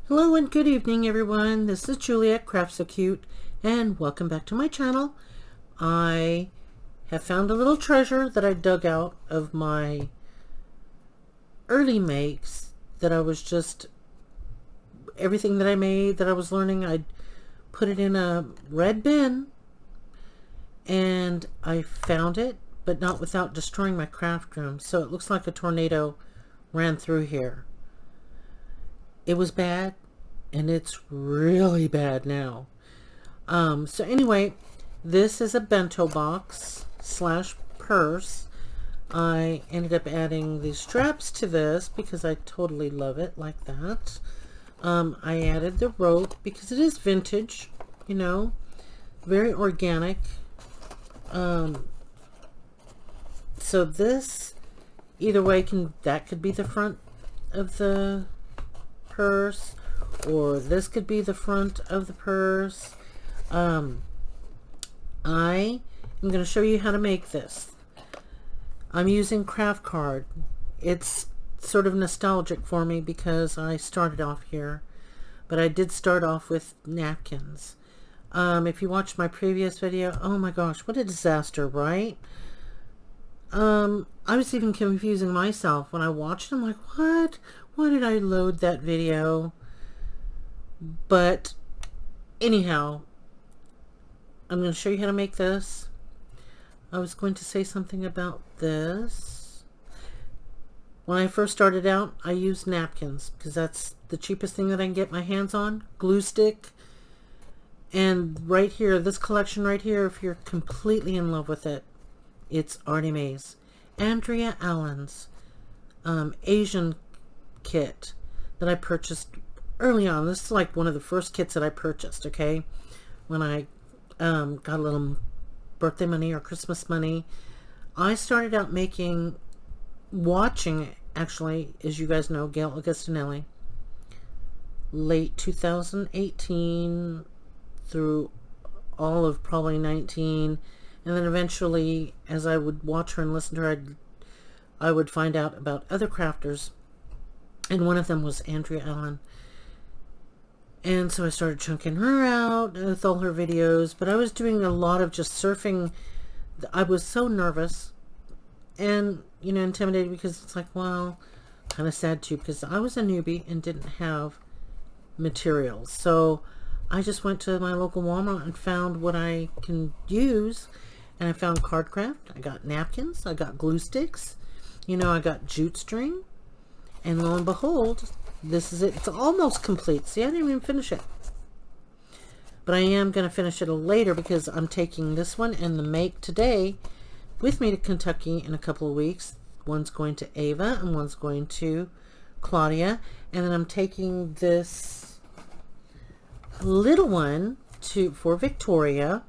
Hello and good evening everyone. This is Juliet Craft So Cute and welcome back to my channel. I have found a little treasure that I dug out of my early makes that I was just, everything that I made that I was learning, I put it in a red bin and I found it, but not without destroying my craft room. So it looks like a tornado ran through here. It was bad and it's really bad now. So anyway, this is a bento box slash purse. I ended up adding these straps to this because I totally love it like that. I added the rope because it is vintage, you know, very organic. So this, either way, that could be the front of the purse, or this could be the front of the purse. I am going to show you how to make this. I'm using craft card. It's sort of nostalgic for me because I started off here, but I did start off with napkins. If you watched my previous video, oh my gosh, what a disaster, right? I was even confusing myself when I watched it. I'm like, what? Why did I load that video? But anyhow, I'm going to show you how to make this. I was going to say something about this. When I first started out, I used napkins because that's the cheapest thing that I can get my hands on. Glue stick. And right here, this collection right here, if you're completely in love with it, it's ArtyMaze. Andrea Allen's Asian kit that I purchased early on. This is like one of the first kits that I purchased, okay? When I got a little birthday money or Christmas money. I started out watching, actually, as you guys know, Gail Augustinelli, late 2018 through all of probably 19, and then eventually, as I would watch her and listen to her, I would find out about other crafters, and one of them was Andrea Allen. And so I started chunking her out with all her videos, but I was doing a lot of just surfing. I was so nervous and, you know, intimidated because it's like, well, kind of sad too, because I was a newbie and didn't have materials. So I just went to my local Walmart and found what I can use, and I found card craft. I got napkins, I got glue sticks, you know, I got jute string, and lo and behold, this is it. It's almost complete. See, I didn't even finish it. But I am going to finish it later because I'm taking this one and the make today with me to Kentucky in a couple of weeks. One's going to Ava and one's going to Claudia. And then I'm taking this little one for Victoria.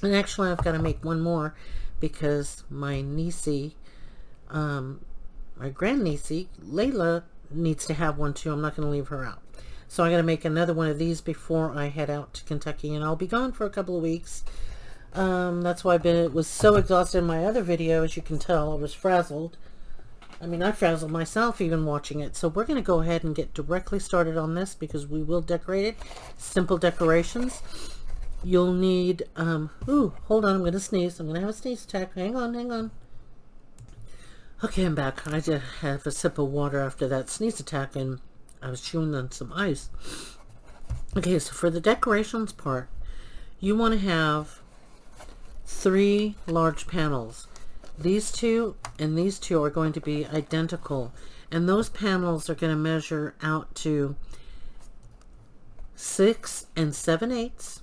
And actually I've got to make one more because my niecey, my grandniecey, Layla, needs to have one too. I'm not going to leave her out. So I got to make another one of these before I head out to Kentucky, and I'll be gone for a couple of weeks. That's why was so exhausted in my other video. As you can tell, I was frazzled. I mean, I frazzled myself even watching it. So we're going to go ahead and get directly started on this because we will decorate it. Simple decorations. You'll need, ooh, hold on, I'm going to sneeze. I'm going to have a sneeze attack. Hang on, hang on. Okay, I'm back. I just have a sip of water after that sneeze attack, and I was chewing on some ice. Okay, so for the decorations part, you want to have 3 large panels. These two and these two are going to be identical, and those panels are going to measure out to 6 7/8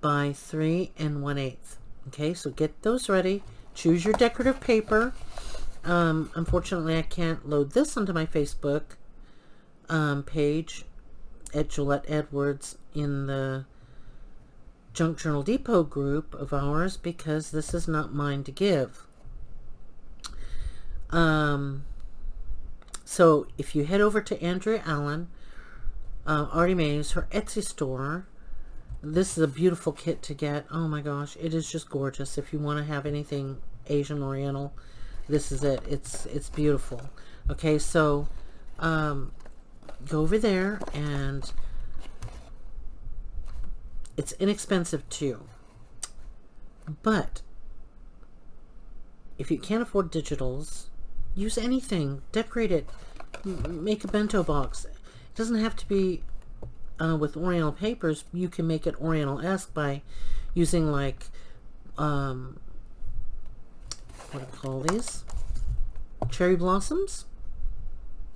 by 3 1/8. Okay, so get those ready. Choose your decorative paper. Unfortunately, I can't load this onto my Facebook page at Gillette Edwards in the Junk Journal Depot group of ours because this is not mine to give. So if you head over to Andrea Allen, ArtyMaze, her Etsy store, this is a beautiful kit to get. Oh my gosh, it is just gorgeous. If you want to have anything Asian Oriental, this is it. It's beautiful. Okay, so go over there, and it's inexpensive too. But if you can't afford digitals, use anything. Decorate it. Make a bento box. It doesn't have to be with Oriental papers. You can make it Oriental-esque by using like what do you call these? Cherry blossoms.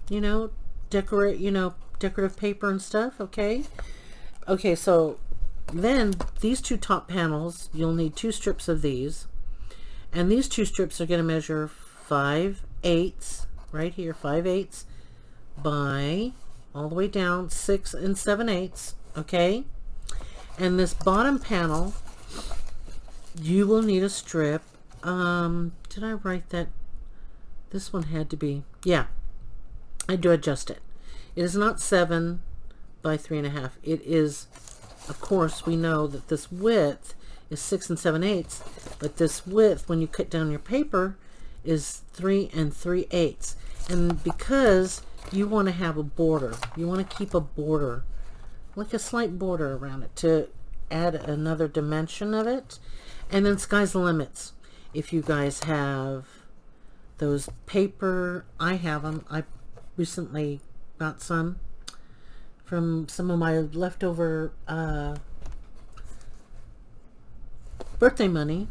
You know, decorate. You know, decorative paper and stuff. Okay. Okay. So then these two top panels, you'll need 2 strips of these, and these 2 strips are going to measure 5/8 right here, 5/8 by all the way down 6 7/8. Okay. And this bottom panel, you will need a strip. Did I write that? This one had to be, yeah, I do adjust it. It is not 7 by 3.5. It is, of course, we know that this width is 6 7/8, but this width, when you cut down your paper, is 3 3/8. And because you want to have a border, you want to keep a border, like a slight border around it, to add another dimension of it. And then sky's the limits. If you guys have those paper, I have them. I recently got some from some of my leftover birthday money.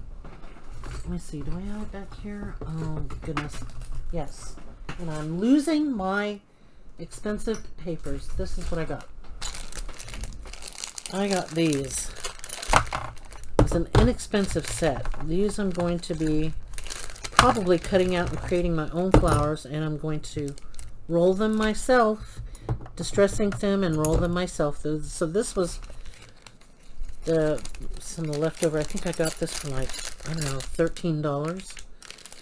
Let me see, do I have it back here? Oh goodness, yes. And I'm losing my expensive papers. This is what I got. I got these. It's an inexpensive set. These I'm going to be probably cutting out and creating my own flowers, and I'm going to roll them myself, distress ink them and roll them myself. So this was some of the leftover. I think I got this for like, I don't know, $13.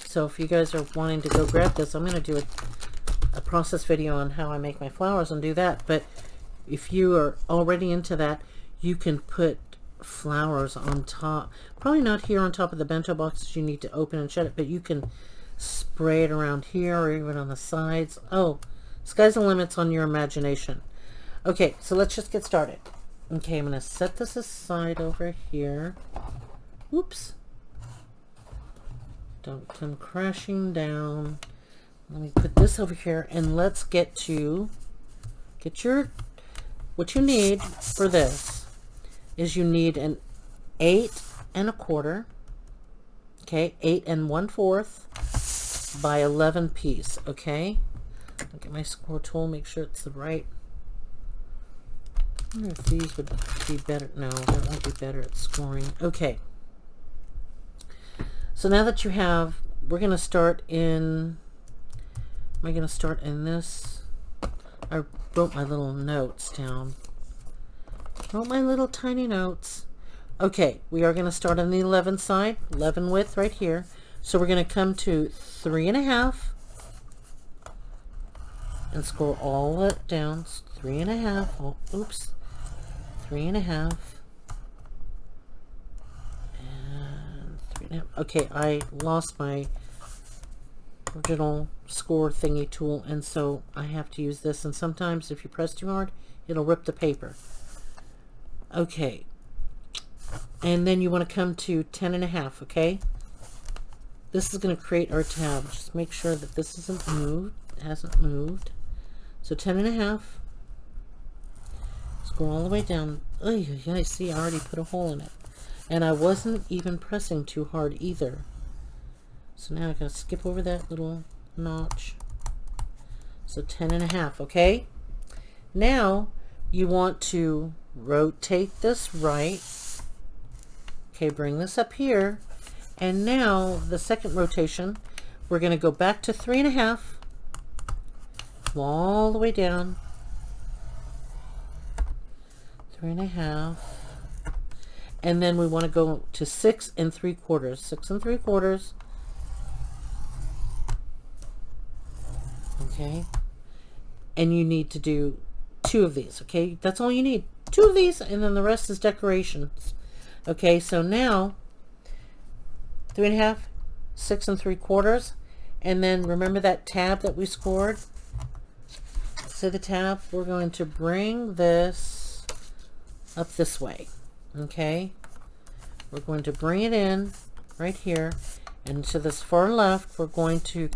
So if you guys are wanting to go grab this, I'm going to do a process video on how I make my flowers and do that. But if you are already into that, you can put flowers on top. Probably not here on top of the bento box. You need to open and shut it, but you can spray it around here or even on the sides. Oh, sky's the limits on your imagination. Okay, so let's just get started. Okay, I'm going to set this aside over here. Oops. Don't come crashing down. Let me put this over here, and let's get what you need for this is you need an 8 1/4. Okay, 8 1/4 by 11 piece. Okay, I'll get my score tool, make sure it's the right. I wonder if these would be better. No, that won't be better at scoring. Okay, so now that you have, we're going to start in, am I going to start in this? I wrote my little notes down. Wrote my little tiny notes. Okay, we are going to start on the 11 side, 11 width right here. So we're going to come to 3.5 and score all it down. 3.5. Oh, oops. 3.5 and 3.5. Okay, I lost my original score thingy tool, and so I have to use this. And sometimes if you press too hard, it'll rip the paper. Okay, and then you want to come to 10.5. Okay, this is going to create our tab. Just make sure that this isn't moved. It hasn't moved. So 10.5. Let's go all the way down. Oh, yeah, I see. I already put a hole in it, and I wasn't even pressing too hard either. So now I gotta skip over that little notch. So 10.5. Okay. Now you want to rotate this right. Okay, bring this up here, and now the second rotation, we're going to go back to 3.5, all the way down, 3.5, and then we want to go to 6 3/4, 6 3/4. Okay, and you need to do 2 of these. Okay, that's all you need, 2 of these, and then the rest is decorations. Okay, so now 3.5, 6 3/4, and then remember that tab that we scored? So the tab, we're going to bring this up this way. Okay, we're going to bring it in right here, and to this far left we're going to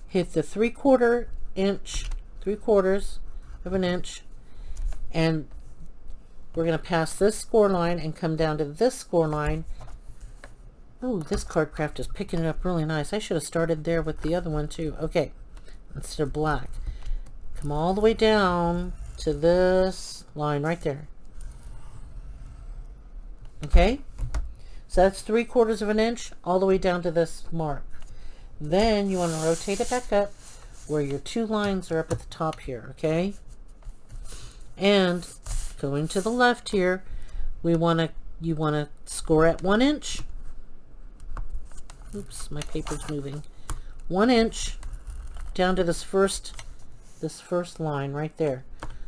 hit the 3/4 inch, 3/4 of an inch, and we're going to pass this score line and come down to this score line. Oh, this card craft is picking it up really nice. I should have started there with the other one too. Okay, instead of black, come all the way down to this line right there. Okay, so that's 3/4 of an inch all the way down to this mark. Then you want to rotate it back up where your two lines are up at the top here. Okay, and going to the left here, you want to score at 1 inch. Oops, my paper's moving. 1 inch down to this first line right there,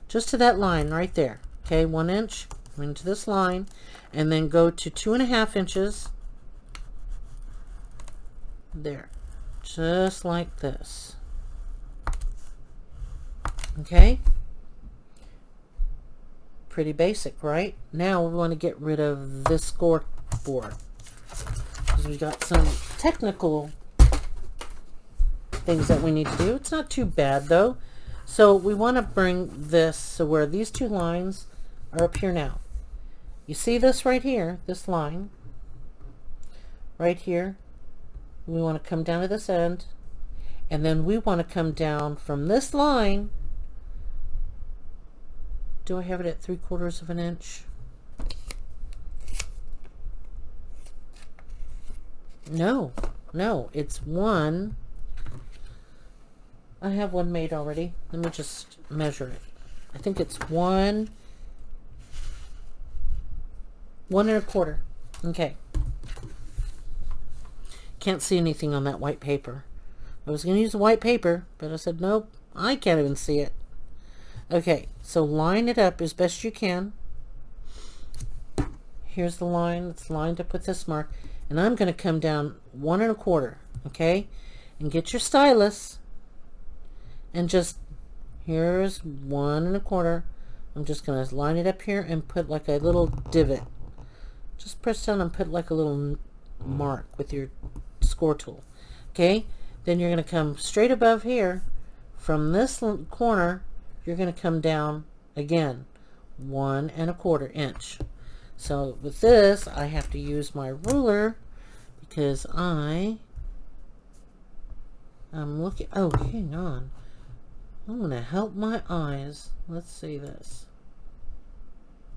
just to that line right there. Okay, 1 inch into this line, and then go to 2.5 inches there, just like this. Okay, pretty basic, right? Now we want to get rid of this scoreboard because we got some technical things that we need to do. It's not too bad though. So we want to bring this so where these two lines are up here now. You see this right here, this line right here. We want to come down to this end, and then we want to come down from this line. Do I have it at 3/4 of an inch? No, it's 1. I have one made already. Let me just measure it. I think it's 1 1.25. Okay. Can't see anything on that white paper. I was going to use the white paper, but I said, nope, I can't even see it. Okay, so line it up as best you can. Here's the line that's lined up with this mark, and I'm going to come down 1.25. Okay, and get your stylus, and just here's 1.25. I'm just going to line it up here and put like a little divot. Just press down and put like a little mark with your score tool. Okay, then you're going to come straight above here from this corner. You're going to come down again 1.25 inch. So with this I have to use my ruler because I'm looking. Oh, hang on, I'm going to help my eyes. Let's see this.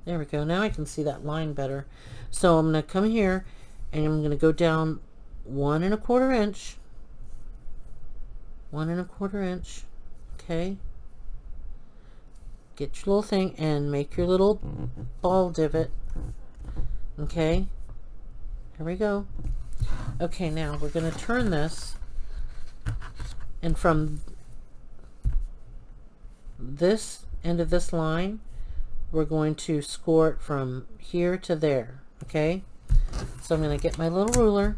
There we go. Now I can see that line better. So I'm going to come here and I'm going to go down 1.25 inch. 1.25 inch. Okay. Get your little thing and make your little ball divot. Okay. Here we go. Okay, now we're going to turn this, and from this end of this line we're going to score it from here to there. Okay, so I'm going to get my little ruler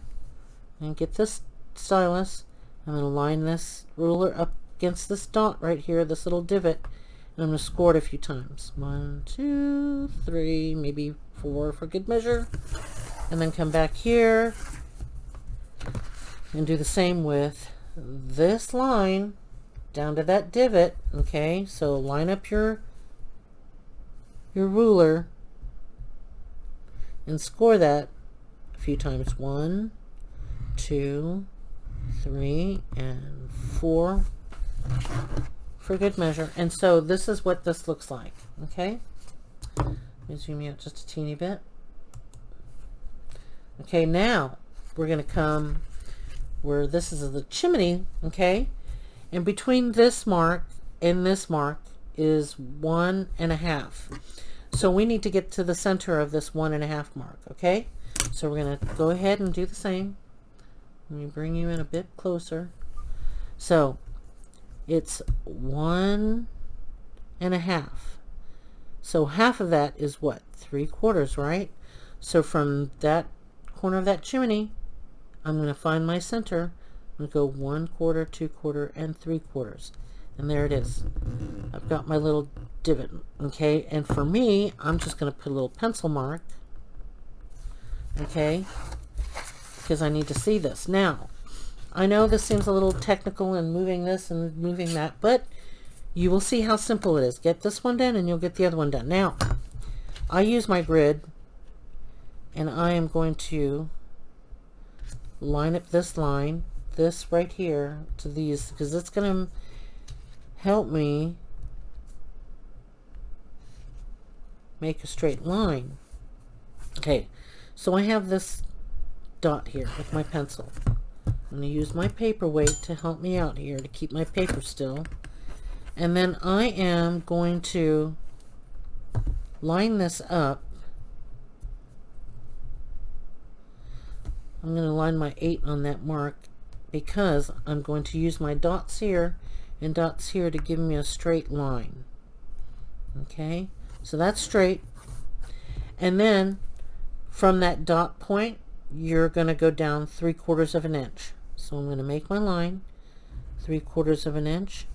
and get this stylus. I'm going to line this ruler up against this dot right here, this little divot, and I'm going to score it a few times. 1, 2, 3, maybe 4 for good measure, and then come back here and do the same with this line down to that divot. Okay, so line up your ruler and score that a few times. 1, 2, 3, and 4 for good measure. And so this is what this looks like. Okay, let me zoom out just a teeny bit. Okay, now we're going to come where this is the chimney. Okay, and between this mark and this mark is 1.5. So we need to get to the center of this 1.5 mark. Okay, so we're going to go ahead and do the same. Let me bring you in a bit closer. So it's 1.5. So half of that is what? 3/4, right? So from that corner of that chimney, I'm going to find my center. I'm going to go 1/4, 2/4, and 3/4. And there it is. I've got my little divot, okay? And for me, I'm just going to put a little pencil mark, okay? Because I need to see this. Now, I know this seems a little technical in moving this and moving that, but you will see how simple it is. Get this one done and you'll get the other one done. Now, I use my grid, and I am going to line up this line, this right here, to these, because it's going to help me make a straight line. Okay, so I have this dot here with my pencil. I'm going to use my paperweight to help me out here to keep my paper still. And then I am going to line this up. I'm going to line my 8 on that mark because I'm going to use my dots here and dots here to give me a straight line. Okay, so that's straight. And then from that dot point, you're going to go down 3/4 of an inch. So I'm going to make my line 3/4 of an inch.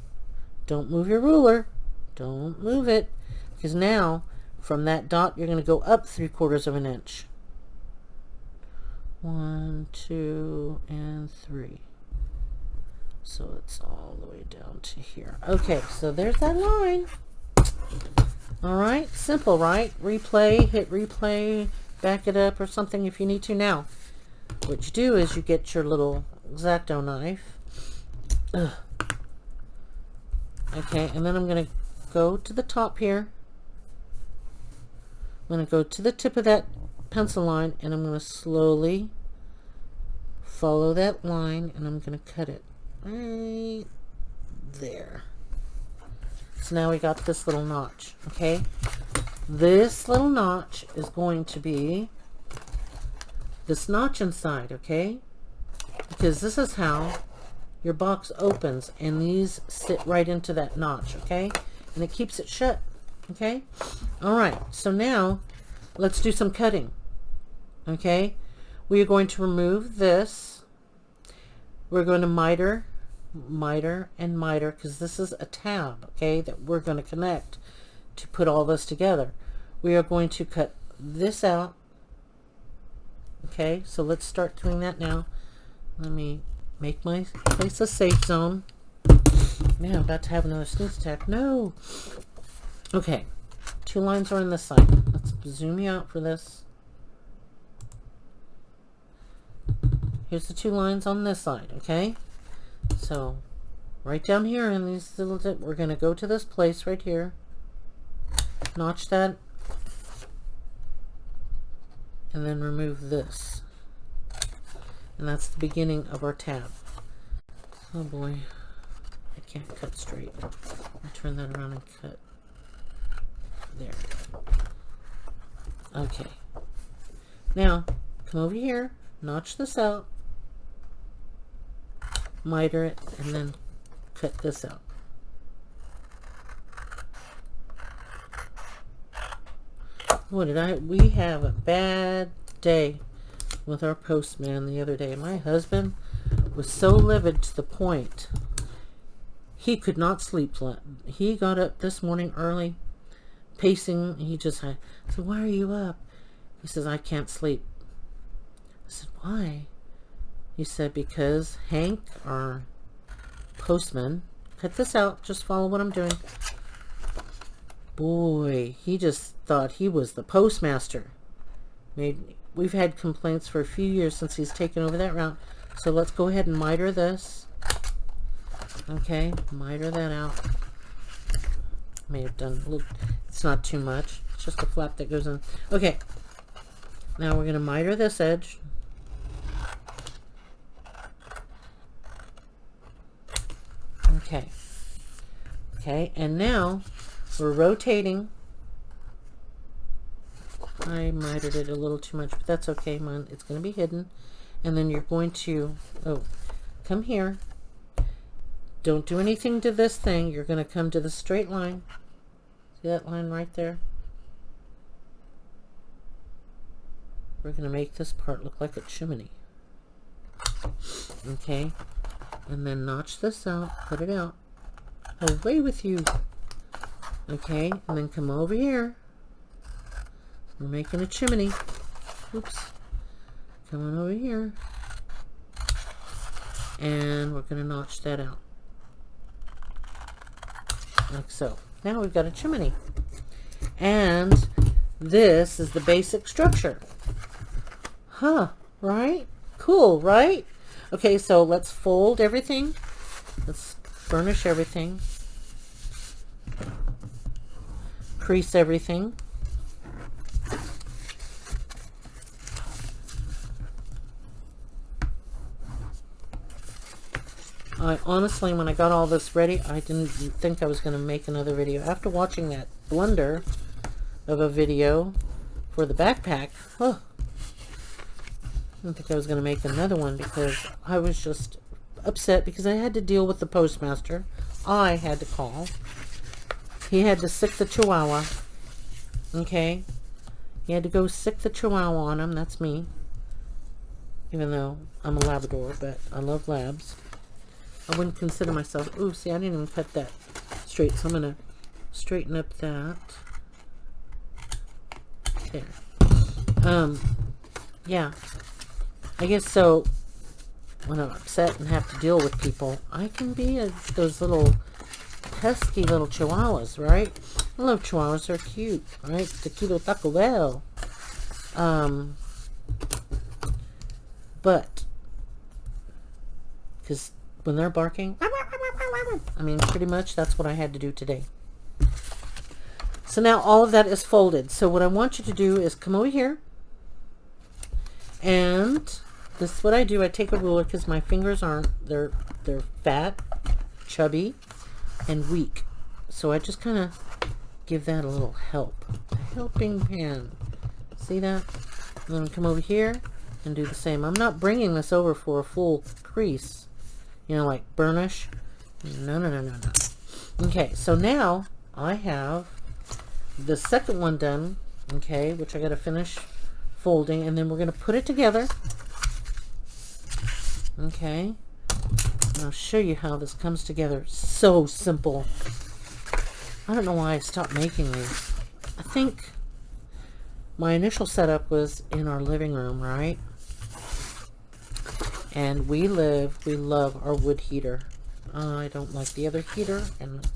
Don't move your ruler. Don't move it. Because now from that dot, you're going to go up 3/4 of an inch. 1, 2, and 3. So it's all the way down to here. Okay, so there's that line. All right, simple, right? Replay, hit replay, back it up or something if you need to. Now, what you do is you get your little X-Acto knife. Ugh. Okay, and then I'm going to go to the top here. I'm going to go to the tip of that pencil line, and I'm going to slowly follow that line, and I'm going to cut it right there. So now we got this little notch. Okay, this little notch is going to be this notch inside. Okay, because this is how your box opens, and these sit right into that notch. Okay, and it keeps it shut. Okay, all right, so now let's do some cutting. Okay, we are going to remove this. We're going to miter, and miter, because this is a tab, okay, that we're going to connect to put all this together. We are going to cut this out. Okay, so let's start doing that now. Let me make my place a safe zone. Man, I'm about to have another sneeze attack. No. Okay, 2 lines are on this side. Let's zoom you out for this. Here's the 2 lines on this side, okay? So, right down here in these little tips, we're going to go to this place right here. Notch that. And then remove this. And that's the beginning of our tab. Oh boy. I can't cut straight. I'll turn that around and cut. There. Okay. Now, come over here. Notch this out. Miter it, and then cut this out. We have a bad day with our postman the other day. My husband was so livid to the point he could not sleep. He got up this morning early, pacing. I said, "Why are you up?" He says, "I can't sleep." I said, "Why?" He said, "Because Hank, our postman," cut this out, just follow what I'm doing. Boy, he just thought he was the postmaster. We've had complaints for a few years since he's taken over that route. So let's go ahead and miter this. Okay, miter that out. May have done a little, it's not too much. It's just a flap that goes in. Okay, now we're going to miter this edge. Okay. Okay, and now we're rotating. I mitered it a little too much, but that's okay. It's going to be hidden. And then you're going to, come here. Don't do anything to this thing. You're going to come to the straight line. See that line right there? We're going to make this part look like a chimney. Okay. And then notch this out, cut it out. Away with you. Okay, and then come over here. We're making a chimney. Oops. Come on over here. And we're going to notch that out. Like so. Now we've got a chimney. And this is the basic structure. Huh, right? Cool, right? Okay, so let's fold everything. Let's burnish everything. Crease everything. I honestly, when I got all this ready, I didn't think I was going to make another video. After watching that blunder of a video for the backpack, oh, I didn't think I was going to make another one because I was just upset because I had to deal with the postmaster. I had to call. He had to sick the Chihuahua. Okay? He had to go sick the Chihuahua on him. That's me. Even though I'm a Labrador, but I love labs. I wouldn't consider myself... Ooh, see, I didn't even cut that straight, so I'm going to straighten up that. There. Yeah. I guess so, when I'm upset and have to deal with people, I can be those little pesky little Chihuahuas, right? I love Chihuahuas. They're cute, right? Tequila Taco Bell. But, because when they're barking, I mean, pretty much that's what I had to do today. So now all of that is folded. So what I want you to do is come over here. And this is what I do. I take a ruler because my fingers aren't, they're fat, chubby, and weak. So I just kind of give that a little help. A helping hand. See that? And then come over here and do the same. I'm not bringing this over for a full crease. You know, like burnish. No, no, no, no, no. Okay, so now I have the second one done. Okay, which I got to finish folding, and then we're going to put it together. Okay, and I'll show you how this comes together. So simple. I don't know why I stopped making these. I think my initial setup was in our living room, right? And we love our wood heater. I don't like the other heater, and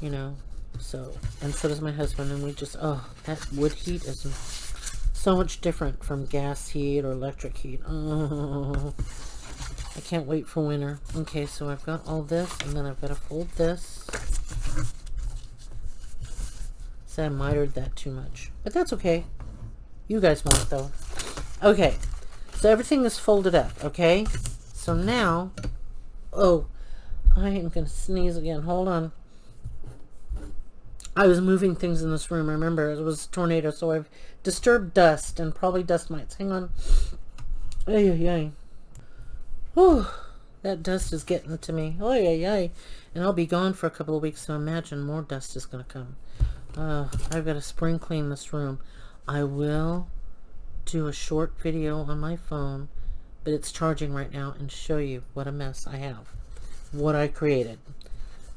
you know, so does my husband, and we just, oh, that wood heat is so much different from gas heat or electric heat. Oh, I can't wait for winter. Okay, so I've got all this, and then I've got to fold this. So I mitered that too much, but that's okay. You guys want it though. Okay, so everything is folded up. Okay, so now, oh, I am gonna sneeze again. Hold on. I was moving things in this room. Remember, it was a tornado, so I've disturbed dust and probably dust mites. Hang on. Ay, ay, ay. Whew, that dust is getting to me. Ay, ay, ay. And I'll be gone for a couple of weeks, so imagine more dust is going to come. I've got to spring clean this room. I will do a short video on my phone, but it's charging right now, and show you what a mess I have. What I created.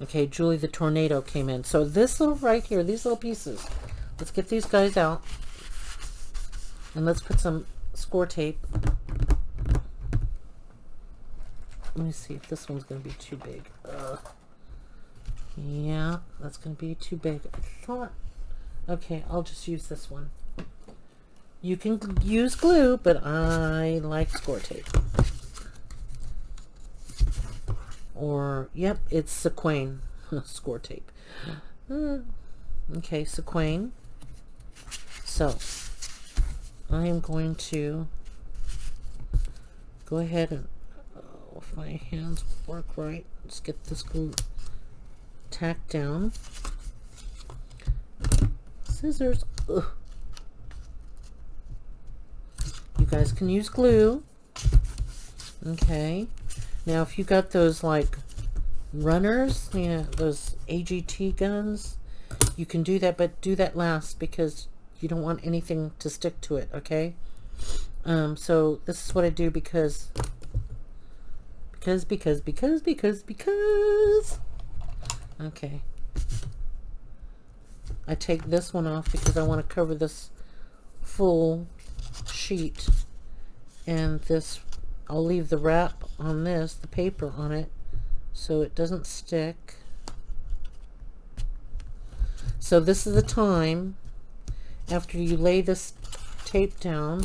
Okay, Julie the tornado came in. So this little right here, these little pieces, let's get these guys out. And let's put some score tape. Let me see if this one's going to be too big. Yeah, that's going to be too big. I thought, okay, I'll just use this one. You can use glue, but I like score tape. Or, yep, it's sequin. Score tape. Okay, sequin. So, I am going to go ahead and, if my hands work right, let's get this glue tacked down. Scissors. Ugh. You guys can use glue. Okay. Now, if you got those like runners, you know, those AGT guns, you can do that, but do that last because you don't want anything to stick to it, okay? So this is what I do because Okay. I take this one off because I want to cover this full sheet, and this, I'll leave the wrap on this, the paper on it, so it doesn't stick. So this is the time after you lay this tape down,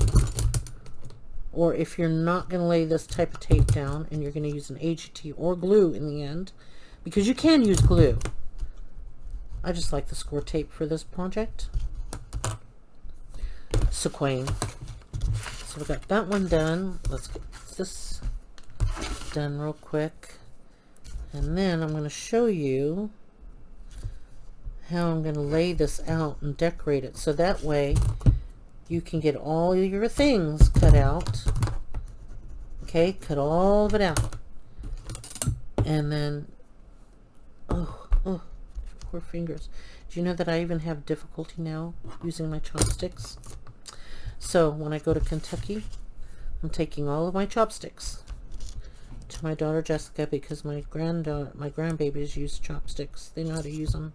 or if you're not going to lay this type of tape down and you're going to use an AGT or glue in the end, because you can use glue. I just like the score tape for this project. Sequin. So we got that one done. Let's get this done real quick. And then I'm going to show you how I'm going to lay this out and decorate it. So that way you can get all your things cut out. Okay, cut all of it out. And then, oh, poor fingers. Do you know that I even have difficulty now using my chopsticks? So when I go to Kentucky, I'm taking all of my chopsticks to my daughter Jessica, because my grandbabies use chopsticks. They know how to use them.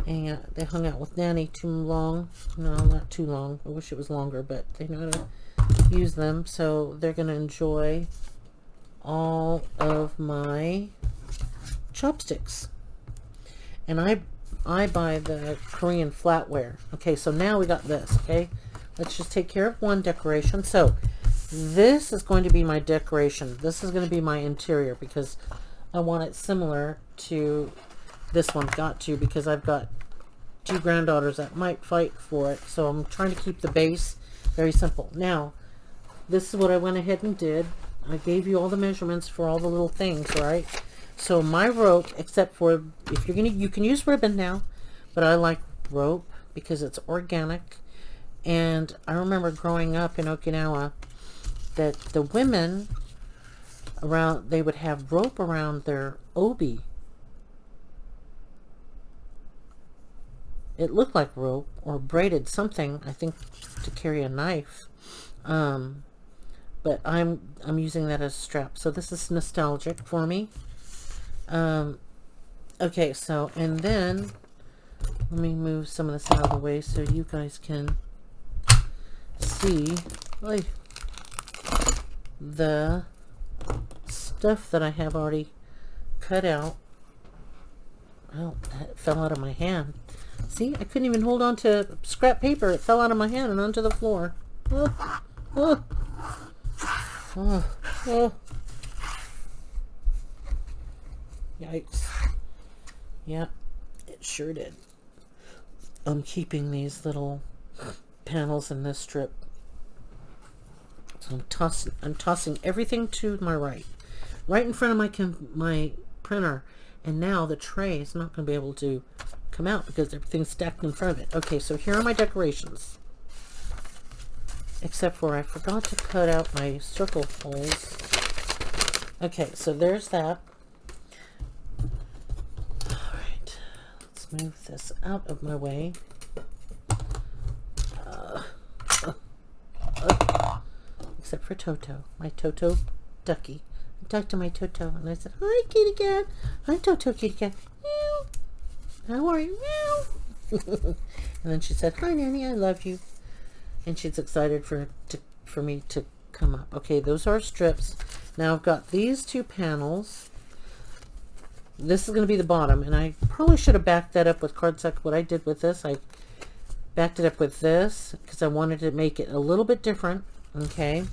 And they hung out with Nanny too long. No, not too long. I wish it was longer, but they know how to use them. So they're going to enjoy all of my chopsticks. And I buy the Korean flatware. Okay, so now we got this. Okay, let's just take care of one decoration. So this is going to be my decoration. This is going to be my interior, because I want it similar to this one. Got to, because I've got two granddaughters that might fight for it. So I'm trying to keep the base very simple. Now, this is what I went ahead and did. I gave you all the measurements for all the little things, right? So my rope, except for if you're gonna, you can use ribbon now, but I like rope because it's organic. And I remember growing up in Okinawa that the women around, they would have rope around their obi. It looked like rope, or braided something, I think, to carry a knife. But I'm using that as a strap. So this is nostalgic for me. Okay, so, and then let me move some of this out of the way so you guys can see the stuff that I have already cut out. Oh, that fell out of my hand. See, I couldn't even hold on to scrap paper. It fell out of my hand and onto the floor. Oh, oh, oh, oh. Yikes. Yeah, it sure did. I'm keeping these little panels in this strip. So I'm tossing everything to my right in front of my printer, and now the tray is not going to be able to come out because everything's stacked in front of it. Okay, so here are my decorations, except for I forgot to cut out my circle holes. Okay, so there's that. All right, let's move this out of my way. Except for Toto, my Toto ducky. I talked to my Toto and I said, "Hi, kitty cat. Hi, Toto, kitty cat. Meow. How are you? Meow." And then she said, "Hi, Nanny. I love you." And she's excited for me to come up. Okay, those are strips. Now I've got these two panels. This is going to be the bottom, and I probably should have backed that up with cardstock. What I did with this, I backed it up with this because I wanted to make it a little bit different. Okay,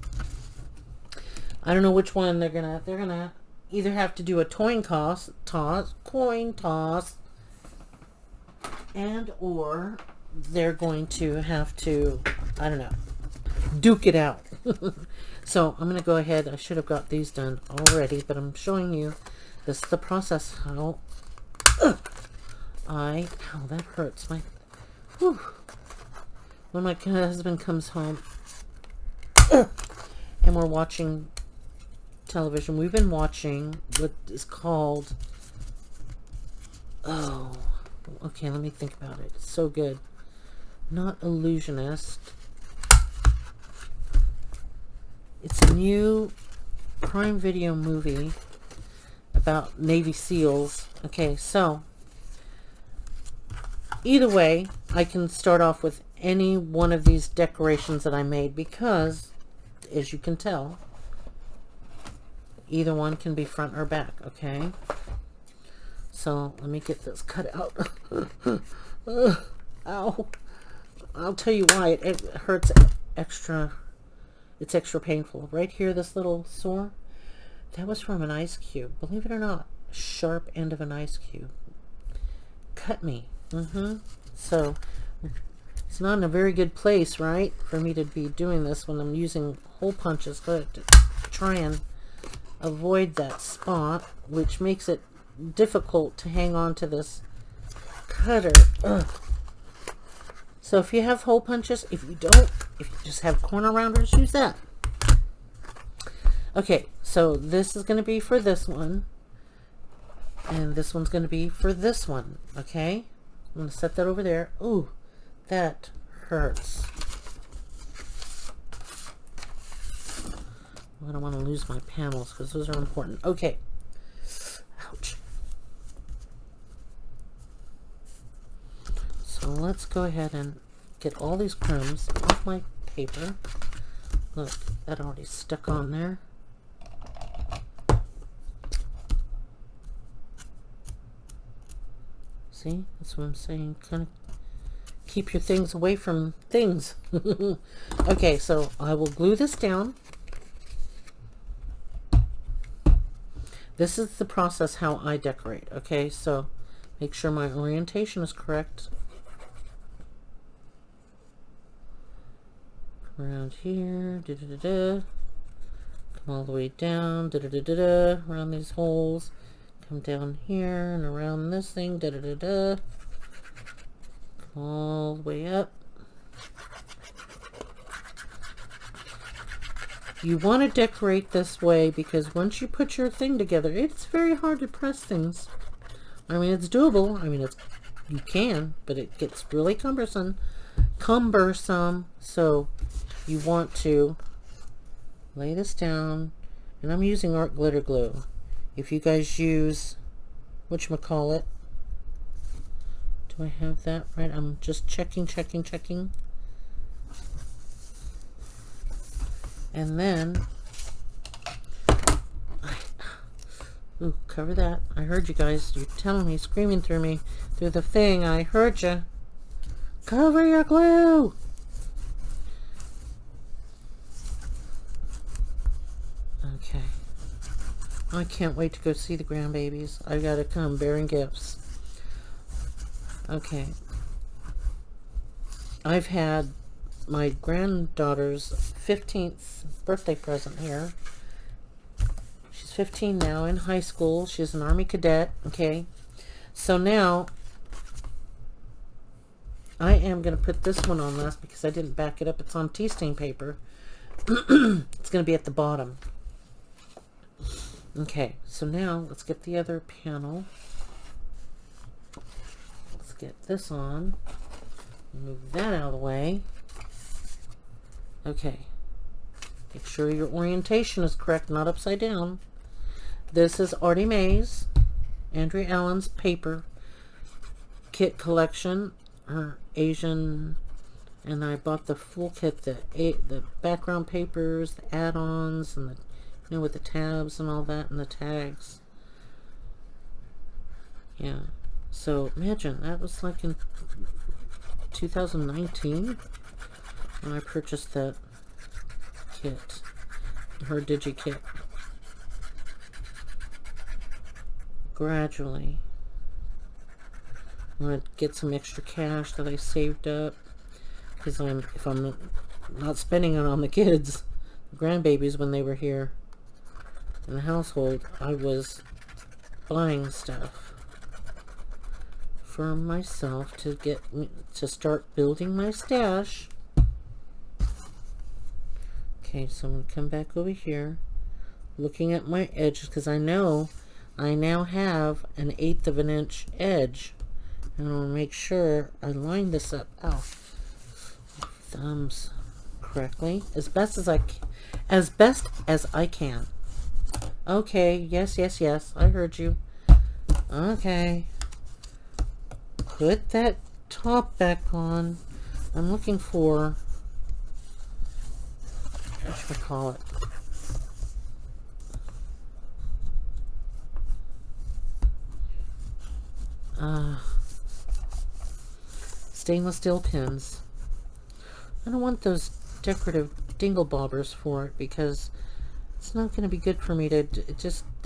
I don't know which one they're gonna either have to do a coin toss, and or they're going to have to, I don't know, duke it out. So I'm gonna go ahead. I should have got these done already, but I'm showing you this is the process. How that hurts my. Whew. When my husband comes home and we're watching television, we've been watching what is called, oh, okay, let me think about it. It's so good. Not Illusionist. It's a new Prime Video movie about Navy SEALs. Okay, so either way, I can start off with any one of these decorations that I made because, as you can tell, either one can be front or back, okay? So let me get this cut out. Ow. I'll tell you why it hurts extra. It's extra painful. Right here, this little sore, that was from an ice cube. Believe it or not, sharp end of an ice cube. Cut me. So it's not in a very good place, right, for me to be doing this when I'm using hole punches. But to try and avoid that spot, which makes it difficult to hang on to this cutter. Ugh. So if you have hole punches, if you don't, if you just have corner rounders, use that. Okay, so this is going to be for this one, and this one's going to be for this one. Okay, I'm going to set that over there. Ooh, that hurts. I don't want to lose my panels because those are important. Okay. Ouch. So let's go ahead and get all these crumbs off my paper. Look, that already stuck on there. See, that's what I'm saying. Kind of keep your things away from things. Okay, so I will glue this down. This is the process how I decorate. Okay, so make sure my orientation is correct. Around here, come all the way down, around these holes, come down here and around this thing, come all the way up. You want to decorate this way because once you put your thing together, it's very hard to press things. I mean, it's doable. I mean, you can, but it gets really cumbersome. So you want to lay this down, and I'm using art glitter glue. If you guys use whatchamacallit, do I have that right? I'm just checking. And then, ooh, cover that. I heard you guys. You're telling me, screaming through me, through the thing. I heard you. Cover your glue. Okay. I can't wait to go see the grandbabies. I gotta come bearing gifts. Okay. I've had my granddaughter's 15th birthday present here. She's 15 now, in high school. She's an Army cadet. Okay. So now I am going to put this one on last because I didn't back it up. It's on tea stain paper. It's going to be at the bottom. Okay, so now let's get the other panel. Let's get this on. Move that out of the way. Okay. Make sure your orientation is correct, not upside down. This is ArtyMaze, Andrea Allen's paper kit collection. Her Asian, and I bought the full kit, the background papers, the add-ons, and the, you know, with the tabs and all that, and the tags. Yeah. So imagine that was like in 2019 when I purchased that kit, her digi kit. Gradually, I'm gonna get some extra cash that I saved up because if I'm not spending it on the kids, the grandbabies when they were here in the household, I was buying stuff for myself to start building my stash. Okay, so I'm gonna come back over here, looking at my edges because I know I now have an 1/8 of an inch edge. And I want to make sure I line this up, thumbs correctly as best as I can. Okay, yes, yes, yes, I heard you. Okay. Put that top back on. I'm looking for, what should we call it? Stainless steel pins. I don't want those decorative dingle bobbers for it because it's not going to be good for me to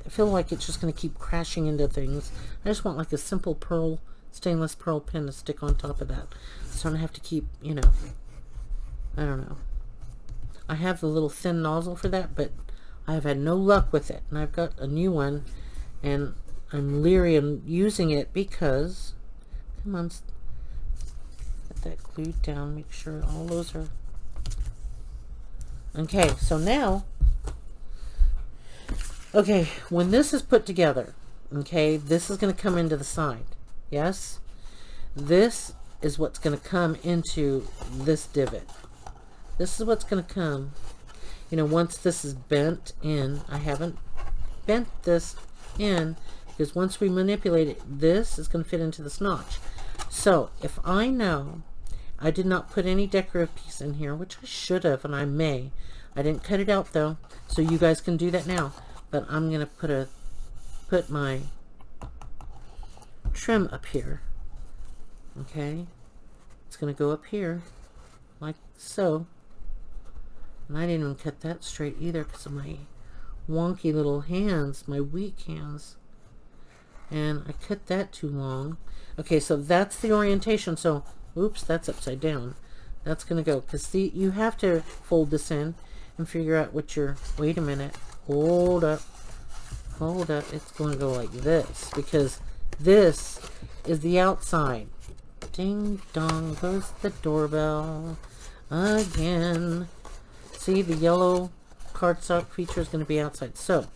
I feel like it's just going to keep crashing into things. I just want like a simple stainless pearl pin to stick on top of that, so I don't have to keep, you know, I don't know. I have the little thin nozzle for that, but I have had no luck with it, and I've got a new one, and I'm leery of using it because, come on, get that glued down, make sure all those are, okay, so now, okay, when this is put together, okay, this is going to come into the side, yes? This is what's going to come into this divot. This is what's going to come, you know, once this is bent in. I haven't bent this in because once we manipulate it, this is going to fit into this notch. So if I know I did not put any decorative piece in here, which I should have, and I may. I didn't cut it out though, so you guys can do that now. But I'm going to put my trim up here. Okay, it's going to go up here like so. And I didn't even cut that straight either because of my wonky little hands, my weak hands. And I cut that too long. Okay, so that's the orientation. So, oops, that's upside down. That's going to go, because see, you have to fold this in and figure out what your, wait a minute, hold up, it's going to go like this, because this is the outside. Ding dong goes the doorbell again. See, the yellow cardstock feature is going to be outside. So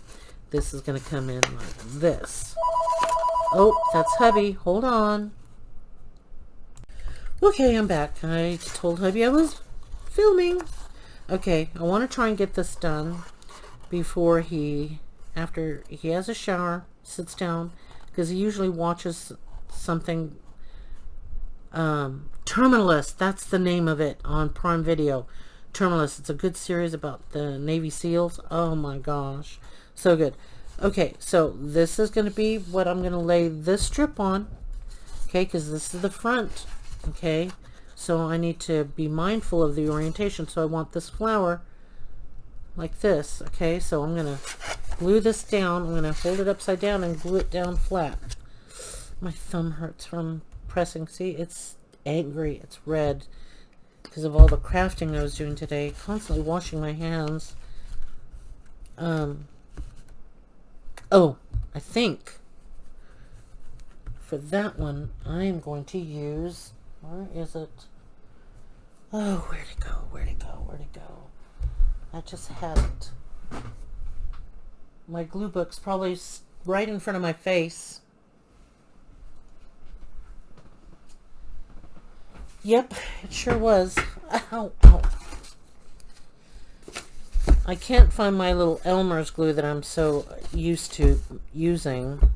this is going to come in like this. Oh, that's hubby. Hold on. Okay, I'm back. I told hubby I was filming. Okay, I want to try and get this done before after he has a shower, sits down, because he usually watches something. Terminalist, that's the name of it on Prime Video. Terminalist, it's a good series about the Navy SEALs. Oh my gosh, so good. Okay, so this is going to be what I'm going to lay this strip on. Okay, because this is the front. Okay, so I need to be mindful of the orientation. So I want this flower like this. Okay, so I'm going to glue this down. I'm going to hold it upside down and glue it down flat. My thumb hurts from pressing. See, it's angry, it's red because of all the crafting I was doing today, constantly washing my hands. Oh, I think for that one I am going to use, where is it? Oh, where'd it go? I just had it. My glue book's probably right in front of my face. Yep, it sure was. Ow, ow. I can't find my little Elmer's glue that I'm so used to using.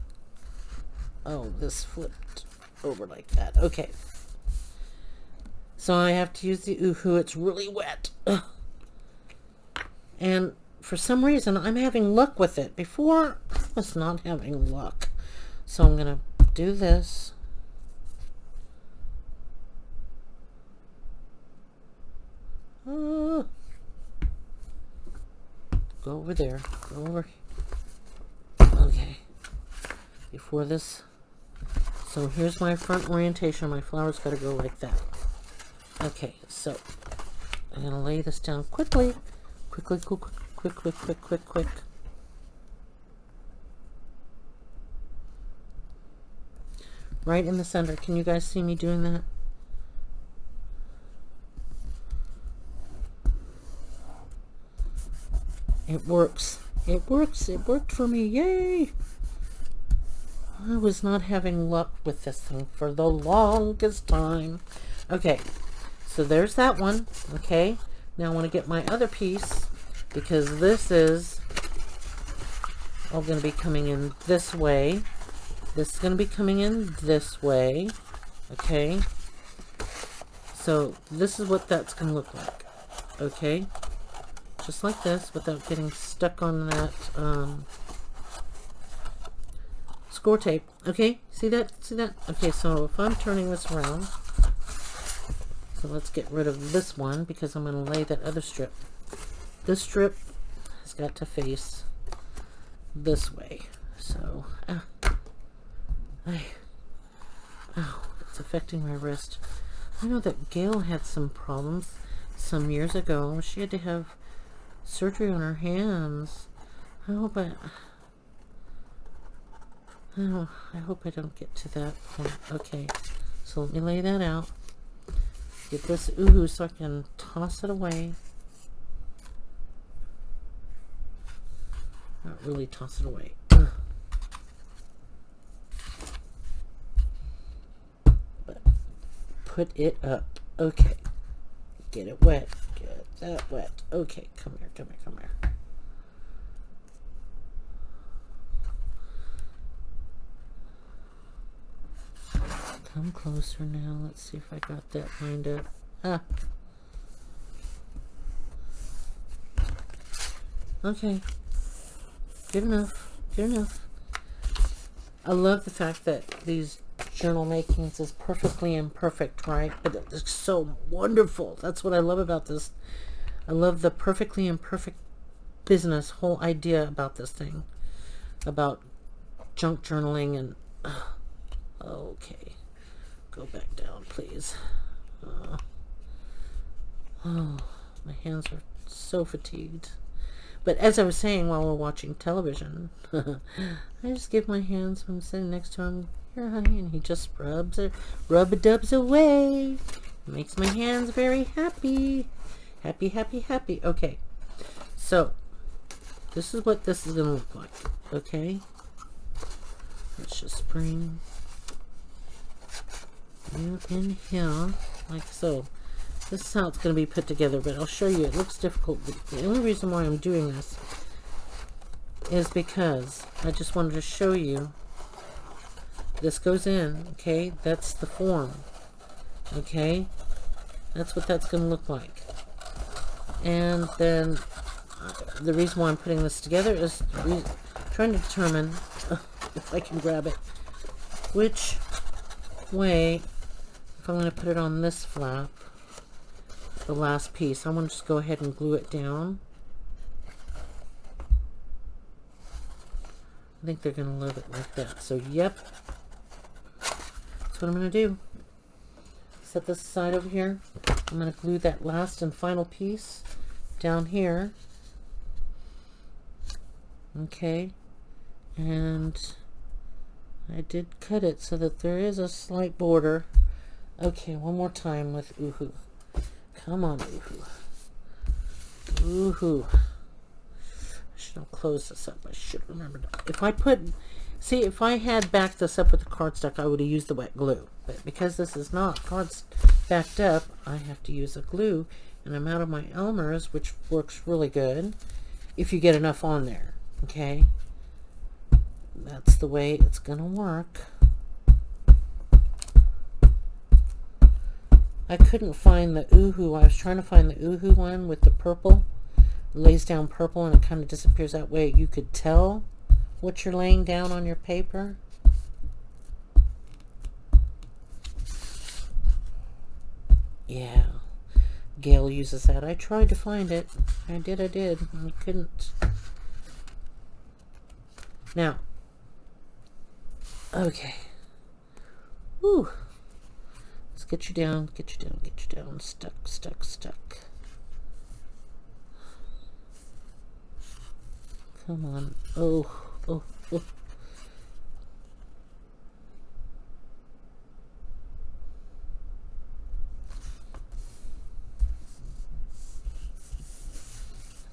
Oh, this flipped over like that. Okay. So I have to use the Oohoo. It's really wet. Ugh. And for some reason, I'm having luck with it. Before, I was not having luck. So I'm going to do this. Go over there. Go over. Okay. Before this. So here's my front orientation. My flower's got to go like that. Okay, so I'm going to lay this down quickly. Quick. Right in the center. Can you guys see me doing that? It works. It worked for me. Yay! I was not having luck with this thing for the longest time. Okay, so there's that one. Okay, now I want to get my other piece because this is all going to be coming in this way. This is going to be coming in this way. Okay. So this is what that's going to look like. Okay. Just like this, without getting stuck on that score tape. Okay, see that? See that? Okay, so if I'm turning this around, so let's get rid of this one because I'm going to lay that other strip. This strip has got to face this way. So, ow, it's affecting my wrist. I know that Gail had some problems some years ago. She had to have surgery on her hands. I hope I don't get to that point. Okay, so let me lay that out. Get this ooh so I can toss it away. Not really toss it away. But put it up. Okay. Get it wet. Get that wet. Okay, come here, come here, come here. Come closer now. Let's see if I got that lined up. Ah. Okay. Good enough. Good enough. I love the fact that these journal makings is perfectly imperfect, right? But it's so wonderful. That's what I love about this. I love the perfectly imperfect business, whole idea about this thing. About junk journaling and... okay. Go back down, please. Oh, my hands are so fatigued. But as I was saying while we're watching television, I just give my hands when I'm sitting next to him. Here, honey, and he just rub-a-dubs away. Makes my hands very happy. Happy, happy, happy. Okay, so this is what this is going to look like. Okay, let's just bring you in here like so. This is how it's going to be put together, but I'll show you. It looks difficult. The only reason why I'm doing this is because I just wanted to show you. This goes in, okay? That's the form, okay? That's what that's going to look like. And then the reason why I'm putting this together is trying to determine if I can grab it, which way, if I'm going to put it on this flap, the last piece, I'm going to just go ahead and glue it down. I think they're going to love it like that. So, yep. That's what I'm going to do. Set this aside over here. I'm going to glue that last and final piece down here. Okay. And I did cut it so that there is a slight border. Okay, one more time with oohoo. Come on, oohoo. Oohoo. I should have closed this up. I should remember. If I put... See, if I had backed this up with the cardstock, I would have used the wet glue. But because this is not cards backed up, I have to use a glue. And I'm out of my Elmer's, which works really good if you get enough on there. Okay? That's the way it's going to work. I couldn't find the oohoo. I was trying to find the oohoo one with the purple. It lays down purple and it kind of disappears that way. You could tell what you're laying down on your paper. Yeah. Gail uses that. I tried to find it. I did. I couldn't. Now. Okay. Whew. Let's get you down. Get you down. Get you down. Stuck. Come on. Oh. I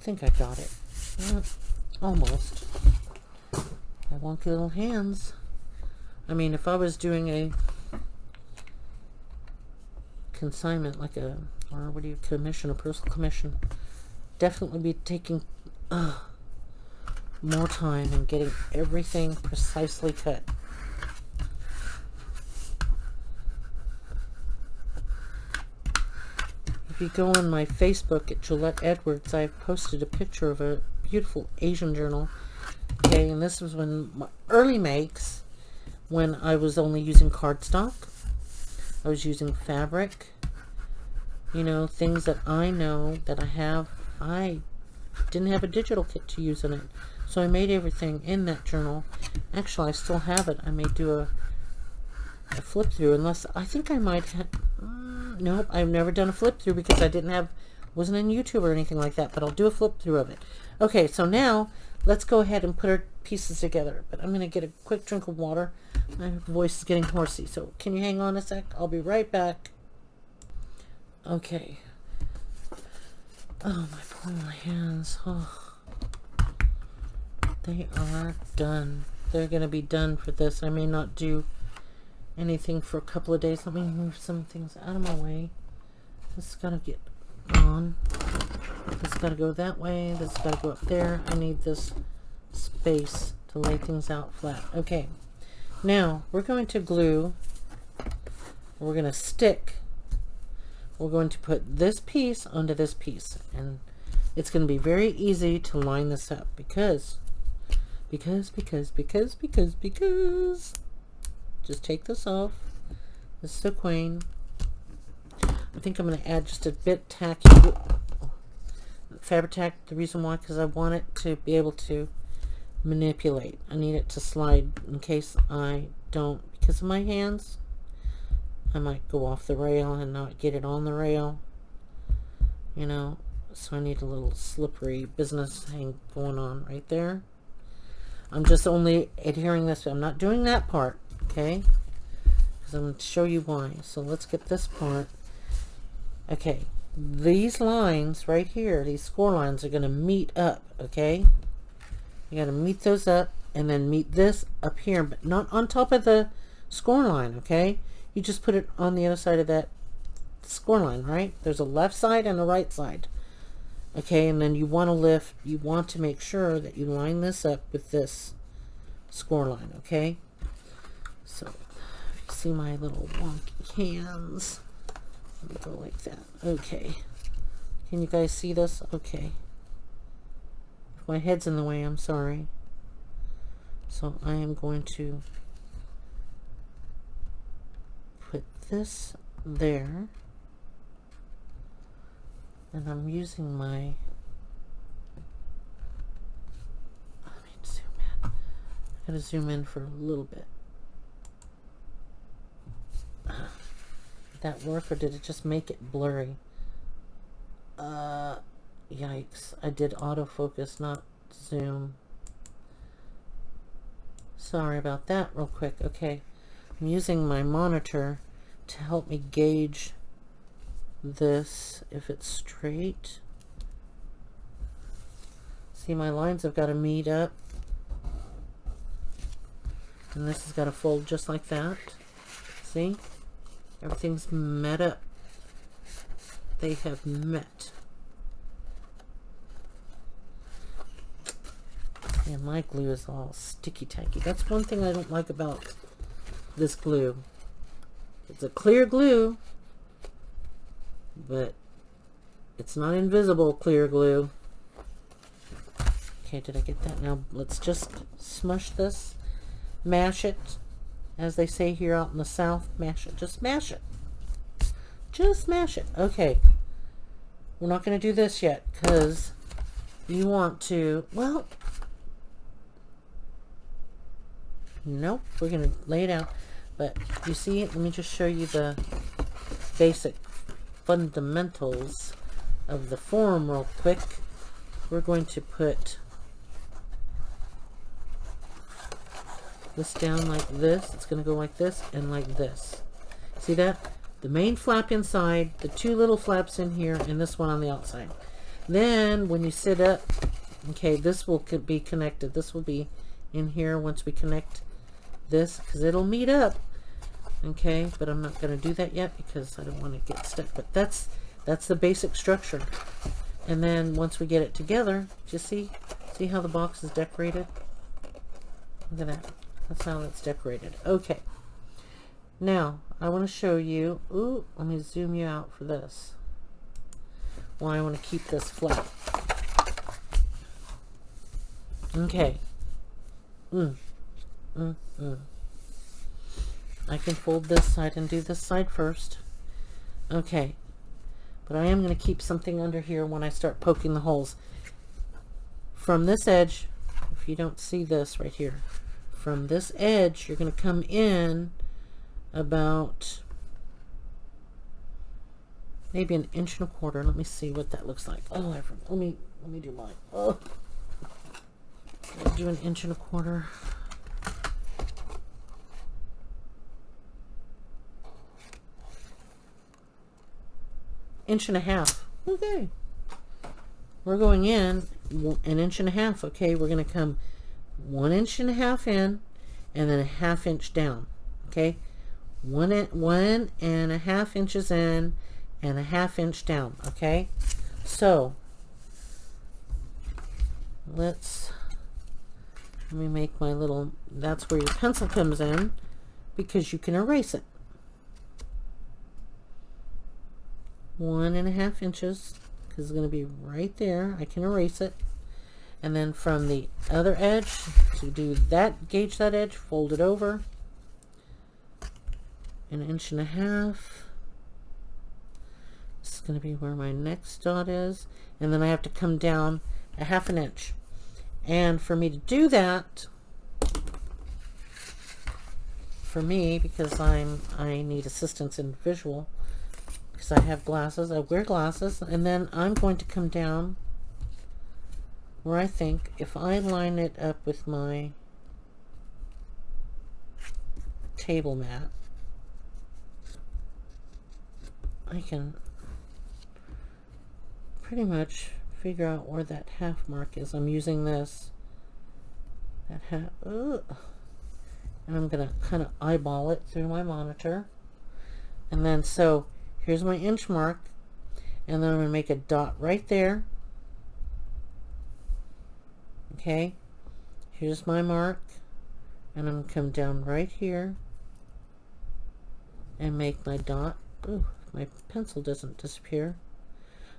think I got it. Almost. My wonky little hands. I mean, if I was doing a consignment, like a, or what do you commission, a personal commission, definitely be taking more time in getting everything precisely cut. If you go on my Facebook at Gillette Edwards, I've posted a picture of a beautiful Asian journal. Okay, and this was when my early makes, when I was only using cardstock. I was using fabric, you know, things that I know that I didn't have a digital kit to use in it. So I made everything in that journal. Actually, I still have it. I may do a flip through, unless I think I might have. Nope, I've never done a flip through because I wasn't on YouTube or anything like that, but I'll do a flip through of it. Okay, so now let's go ahead and put our pieces together. But I'm going to get a quick drink of water. My voice is getting horsey, so can you hang on a sec? I'll be right back. Okay. Oh, my poor hands. Oh. They are done. They're going to be done for this. I may not do anything for a couple of days. Let me move some things out of my way. This has got to get on. This has got to go that way. This has got to go up there. I need this space to lay things out flat. Okay. Now, we're going to glue. We're going to stick. We're going to put this piece onto this piece. And it's going to be very easy to line this up because just take this off. This is so quaint. I think I'm going to add just a bit tacky fabric tack. The reason why, because I want it to be able to manipulate. I need it to slide in case I don't, because of my hands, I might go off the rail and not get it on the rail. You know, so I need a little slippery business thing going on right there. I'm just only adhering this. I'm not doing that part. Okay, because I'm going to show you why. So let's get this part. Okay, these lines right here, these score lines are going to meet up. Okay, you got to meet those up and then meet this up here, but not on top of the score line. Okay, you just put it on the other side of that score line, right? There's a left side and a right side. Okay, and then you want to make sure that you line this up with this score line. Okay, so if you see my little wonky hands, let me go like that. Okay, can you guys see this? Okay, if my head's in the way, I'm sorry. So I am going to put this there, and I'm using my, let me zoom in. I'm going to zoom in for a little bit. Did that work, or did it just make it blurry? Yikes. I did autofocus, not zoom. Sorry about that real quick. Okay, I'm using my monitor to help me gauge this, if it's straight. See, my lines have got to meet up, and this has got to fold just like that. See, everything's met up. They have met. And my glue is all sticky tacky. That's one thing I don't like about this glue. It's a clear glue, but it's not invisible clear glue. Okay, did I get that? Now let's just smush this, mash it, as they say here out in the South. Mash it, just mash it, just mash it. Okay, we're not going to do this yet because you want to, well, nope, we're going to lay it out. But you see, let me just show you the basic fundamentals of the form real quick. We're going to put this down like this. It's going to go like this and like this. See that? The main flap inside, the two little flaps in here, and this one on the outside. Then when you sit up, okay, this will be connected. This will be in here once we connect this, because it'll meet up. Okay, but I'm not going to do that yet because I don't want to get stuck. But that's the basic structure. And then once we get it together, you see, See how the box is decorated? Look at that. That's how it's decorated. Okay. Now, I want to show you, ooh, let me zoom you out for this. Well, I want to keep this flat. Okay. I can fold this side and do this side first. Okay. But I am going to keep something under here when I start poking the holes. From this edge, if you don't see this right here, from this edge, you're going to come in about maybe 1.25 inches. Let me see what that looks like. Oh, let me do mine. Oh, I'll do 1.25 inches. 1.5 inches. Okay. We're going in 1.5 inches. Okay, we're going to come 1.5 inches in and then 1/2 inch down. Okay, 1.5 inches in and 1/2 inch down. Okay, so let me make my little, that's where your pencil comes in, because you can erase it. 1.5 inches, because it's going to be right there. I can erase it. And then from the other edge, to do that, gauge that edge, fold it over 1.5 inches. This is going to be where my next dot is, and then I have to come down 1/2 inch. And for me to do that, for me, because I need assistance in visual, because I have glasses, I wear glasses, and then I'm going to come down where I think if I line it up with my table mat, I can pretty much figure out where that half mark is. I'm using this, that half, and I'm going to kind of eyeball it through my monitor. And then, so here's my inch mark, and then I'm going to make a dot right there. Okay, here's my mark, and I'm going to come down right here and make my dot. Ooh, my pencil doesn't disappear.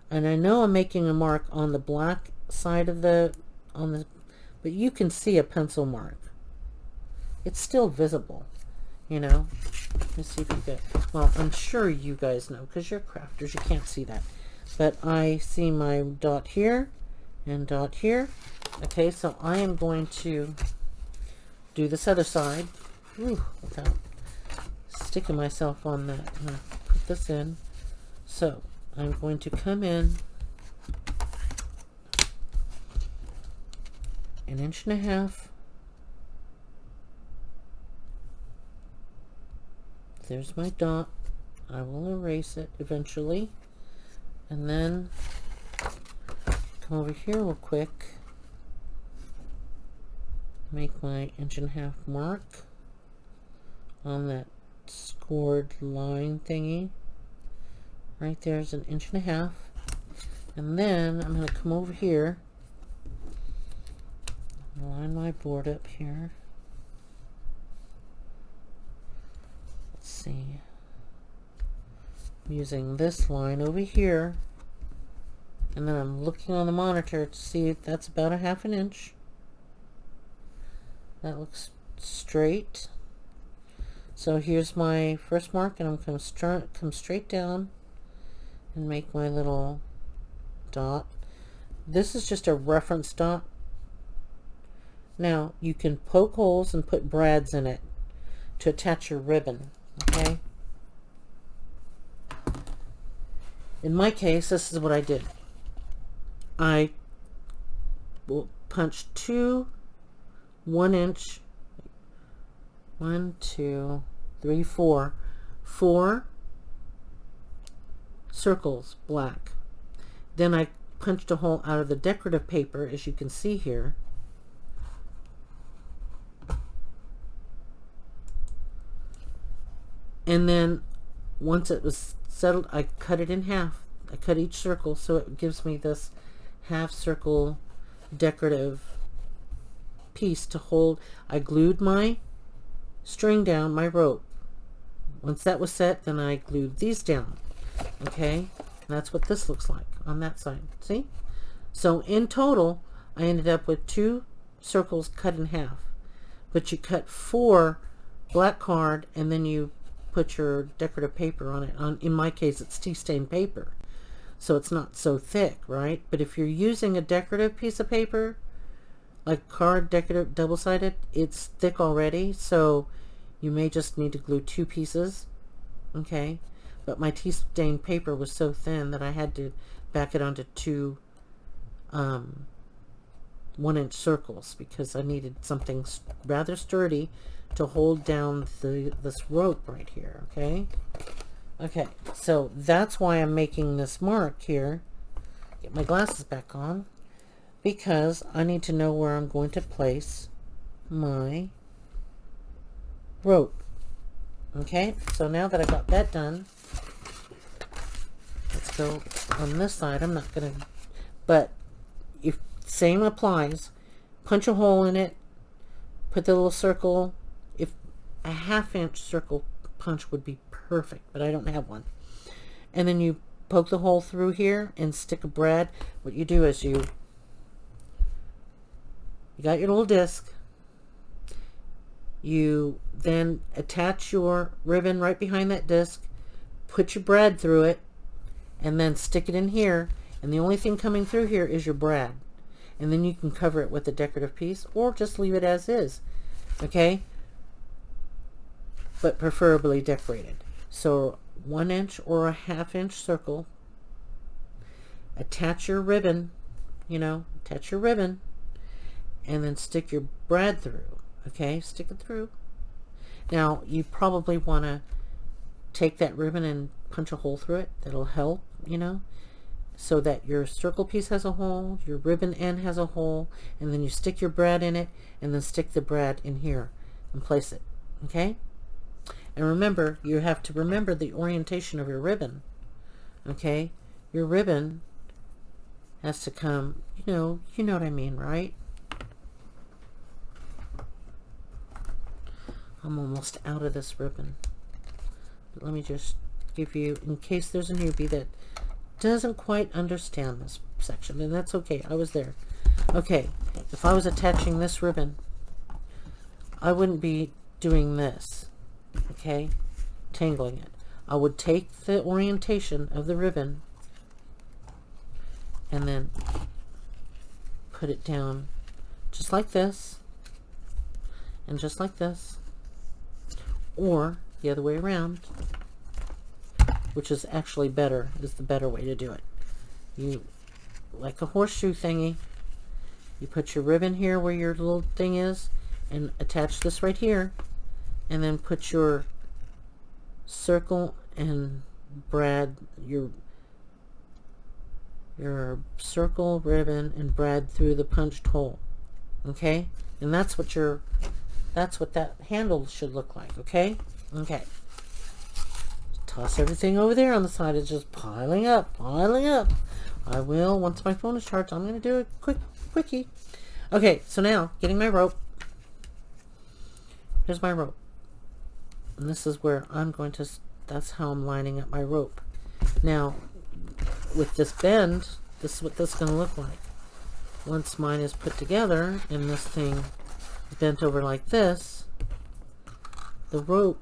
And I know I'm making a mark on the black side of the, but you can see a pencil mark. It's still visible, you know. Let's see if you get, well, I'm sure you guys know, because you're crafters, you can't see that. But I see my dot here and dot here. Okay, so I am going to do this other side. Ooh, without sticking myself on that. I'm going to put this in. So I'm going to come in 1.5 inches. There's my dot. I will erase it eventually. And then come over here real quick. Make my 1.5 inch mark on that scored line thingy. Right there's 1.5 inches. And then I'm going to come over here, line my board up here. Let's see. I'm using this line over here, and then I'm looking on the monitor to see if that's about 1/2 inch. That looks straight. So here's my first mark, and I'm going to come straight down and make my little dot. This is just a reference dot. Now you can poke holes and put brads in it to attach your ribbon. Okay. In my case, this is what I did. I punched 2 1 inch, 1, 2, 3, 4 circles black. Then I punched a hole out of the decorative paper, as you can see here. And then once it was settled, I cut it in half. I cut each circle, so it gives me this half circle decorative piece to hold. I glued my string down, my rope. Once that was set, then I glued these down. Okay, and that's what this looks like on that side. See? So in total, I ended up with 2 circles cut in half. But you cut 4 black card, and then you put your decorative paper on it. In my case, it's tea stained paper, so it's not so thick, right? But if you're using a decorative piece of paper, like card decorative double-sided, it's thick already, so you may just need to glue 2 pieces. Okay, but my tea stained paper was so thin that I had to back it onto 2 1-inch circles, because I needed something rather sturdy to hold down this rope right here. Okay, so that's why I'm making this mark here. Get my glasses back on, because I need to know where I'm going to place my rope. Okay, so now that I got that done, let's go on this side. I'm not gonna, but if same applies, punch a hole in it, put the little circle. If a 1/2-inch circle punch would be perfect, but I don't have one. And then you poke the hole through here and stick a brad. What you do is you got your little disc. You then attach your ribbon right behind that disc, put your brad through it, and then stick it in here. And the only thing coming through here is your brad. And then you can cover it with a decorative piece, or just leave it as is. Okay? But preferably decorated. So 1-inch or a 1/2-inch circle. Attach your ribbon, attach your ribbon, and then stick your brad through. Okay, stick it through. Now you probably want to take that ribbon and punch a hole through it. That'll help, so that your circle piece has a hole, your ribbon end has a hole, and then you stick your brad in it, and then stick the brad in here and place it. Okay? And remember, you have to remember the orientation of your ribbon. Okay? Your ribbon has to come, you know what I mean, right? I'm almost out of this ribbon. But let me just give you, in case there's a newbie that doesn't quite understand this section, and that's okay, I was there. Okay, if I was attaching this ribbon, I wouldn't be doing this, okay, tangling it. I would take the orientation of the ribbon and then put it down just like this, and just like this, or the other way around, which is actually better, is the better way to do it. You, like a horseshoe thingy, you put your ribbon here where your little thing is, and attach this right here, and then put your circle and brad, your circle, ribbon, and brad through the punched hole. Okay? And that's what that handle should look like. Okay? Okay. Toss everything over there on the side. It's just piling up. I will, once my phone is charged, I'm going to do a quickie. Okay, so now, getting my rope. Here's my rope. And this is where I'm going to, that's how I'm lining up my rope. Now, with this bend, this is what this is going to look like. Once mine is put together, and this thing is bent over like this, the rope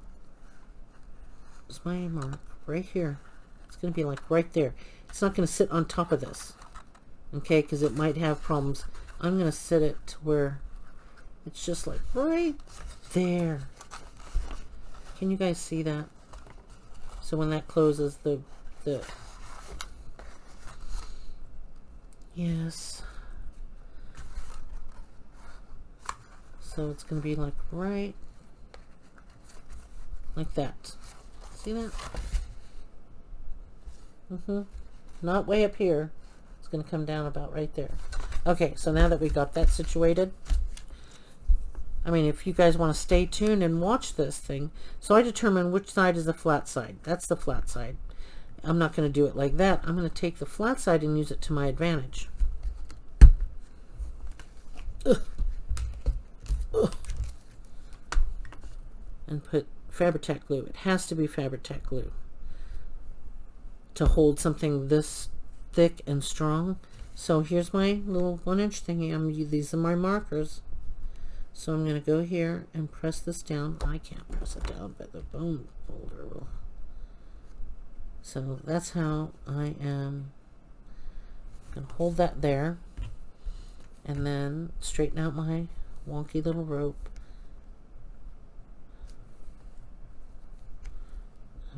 is my mark right here. It's going to be like right there. It's not going to sit on top of this, okay, because it might have problems. I'm going to set it to where it's just like right there. Can you guys see that? So when that closes, the yes. So it's going to be like right like that. See that? Not way up here. It's going to come down about right there. Okay, so now that we got that situated, I mean, if you guys want to stay tuned and watch this thing, so I determine which side is the flat side. That's the flat side. I'm not going to do it like that. I'm going to take the flat side and use it to my advantage. and put Fabri-Tac glue. It has to be Fabri-Tac glue to hold something this thick and strong. So here's my little 1-inch thingy. These are my markers. So I'm going to go here and press this down. I can't press it down, but the bone folder will. So that's how I am going to hold that there. And then straighten out my wonky little rope.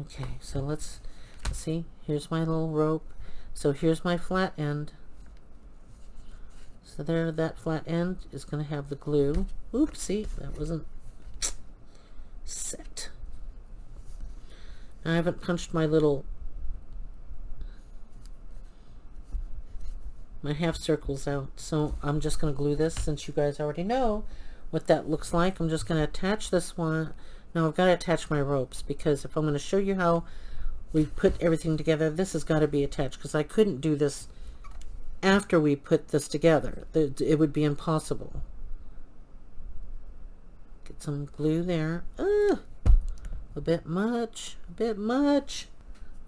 Okay, so let's see. Here's my little rope. So here's my flat end. So there, that flat end is going to have the glue. Oopsie, that wasn't set. I haven't punched my half circles out, so I'm just going to glue this. Since you guys already know what that looks like, I'm just going to attach this one. Now I've got to attach my ropes, because if I'm going to show you how we put everything together, this has got to be attached, because I couldn't do this after we put this together. It would be impossible. Get some glue there. A bit much.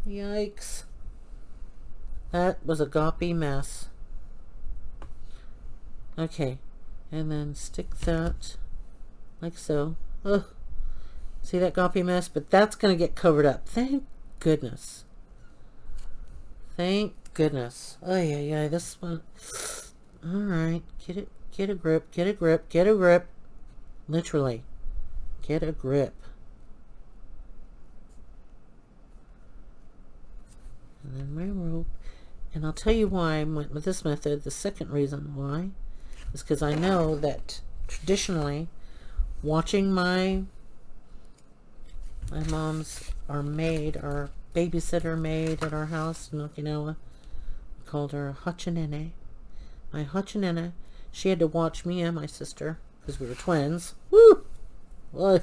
Yikes. That was a goppy mess. Okay, and then stick that like so. Ugh. See that goppy mess? But that's going to get covered up. Thank goodness. Thank goodness. Oh yeah, this one. All right, get a grip. Literally, get a grip. And then my rope. And I'll tell you why I went with this method. The second reason why is because I know that traditionally, watching my mom's, our babysitter maid at our house in Okinawa, we called her Hachinene. My Hachinene, she had to watch me and my sister, because we were twins. Woo! What?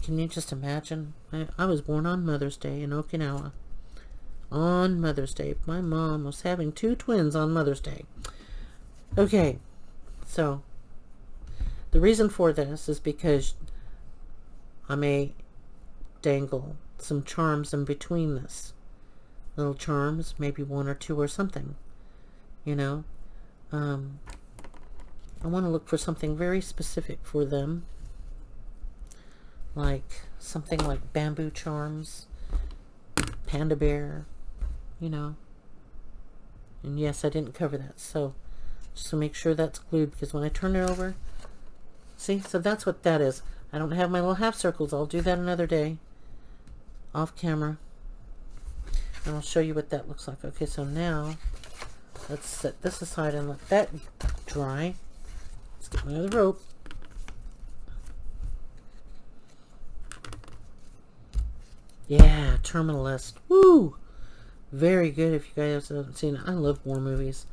Can you just imagine? I was born on Mother's Day in Okinawa. On Mother's Day. My mom was having 2 twins on Mother's Day. Okay, so the reason for this is because I may dangle some charms in between this. Little charms, maybe 1 or 2 or something. You know, I want to look for something very specific for them. Like something like bamboo charms, panda bear, you know. And yes, I didn't cover that, so just to make sure that's glued, because when I turn it over, see, so that's what that is. I don't have my little half circles. I'll do that another day off camera, and I'll show you what that looks like. Okay, so now let's set this aside and let that dry. Let's get my other rope. Yeah, Terminalist. Woo! Very good. If you guys haven't seen it, I love war movies.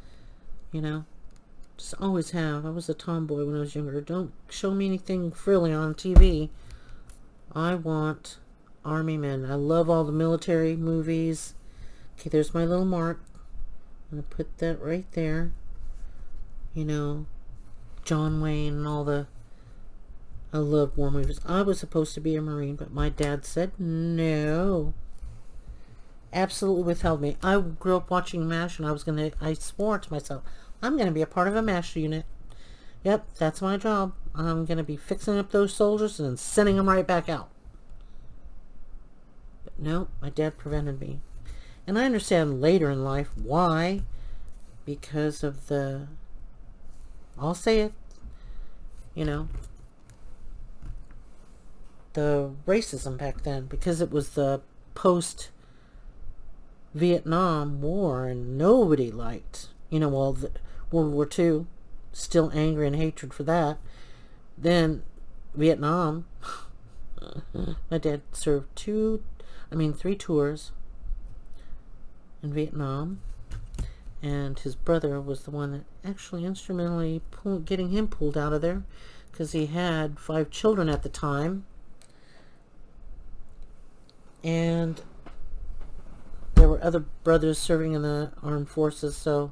You know, just always have. I was a tomboy when I was younger. Don't show me anything frilly on TV. I want army men. I love all the military movies. Okay, there's my little mark. I'm going to put that right there. You know, John Wayne and all the... I love war movies. I was supposed to be a Marine, but my dad said no. Absolutely withheld me. I grew up watching MASH, and I swore to myself, I'm going to be a part of a MASH unit. Yep, that's my job. I'm going to be fixing up those soldiers and then sending them right back out. But no, my dad prevented me. And I understand later in life why. Because of the... I'll say it. You know, the racism back then, because it was the post-Vietnam War, and nobody liked, you know, well, World War II, still angry and hatred for that. Then Vietnam, my dad served 3 tours in Vietnam, and his brother was the one that actually instrumentally getting him pulled out of there, because he had 5 children at the time. And there were other brothers serving in the armed forces, so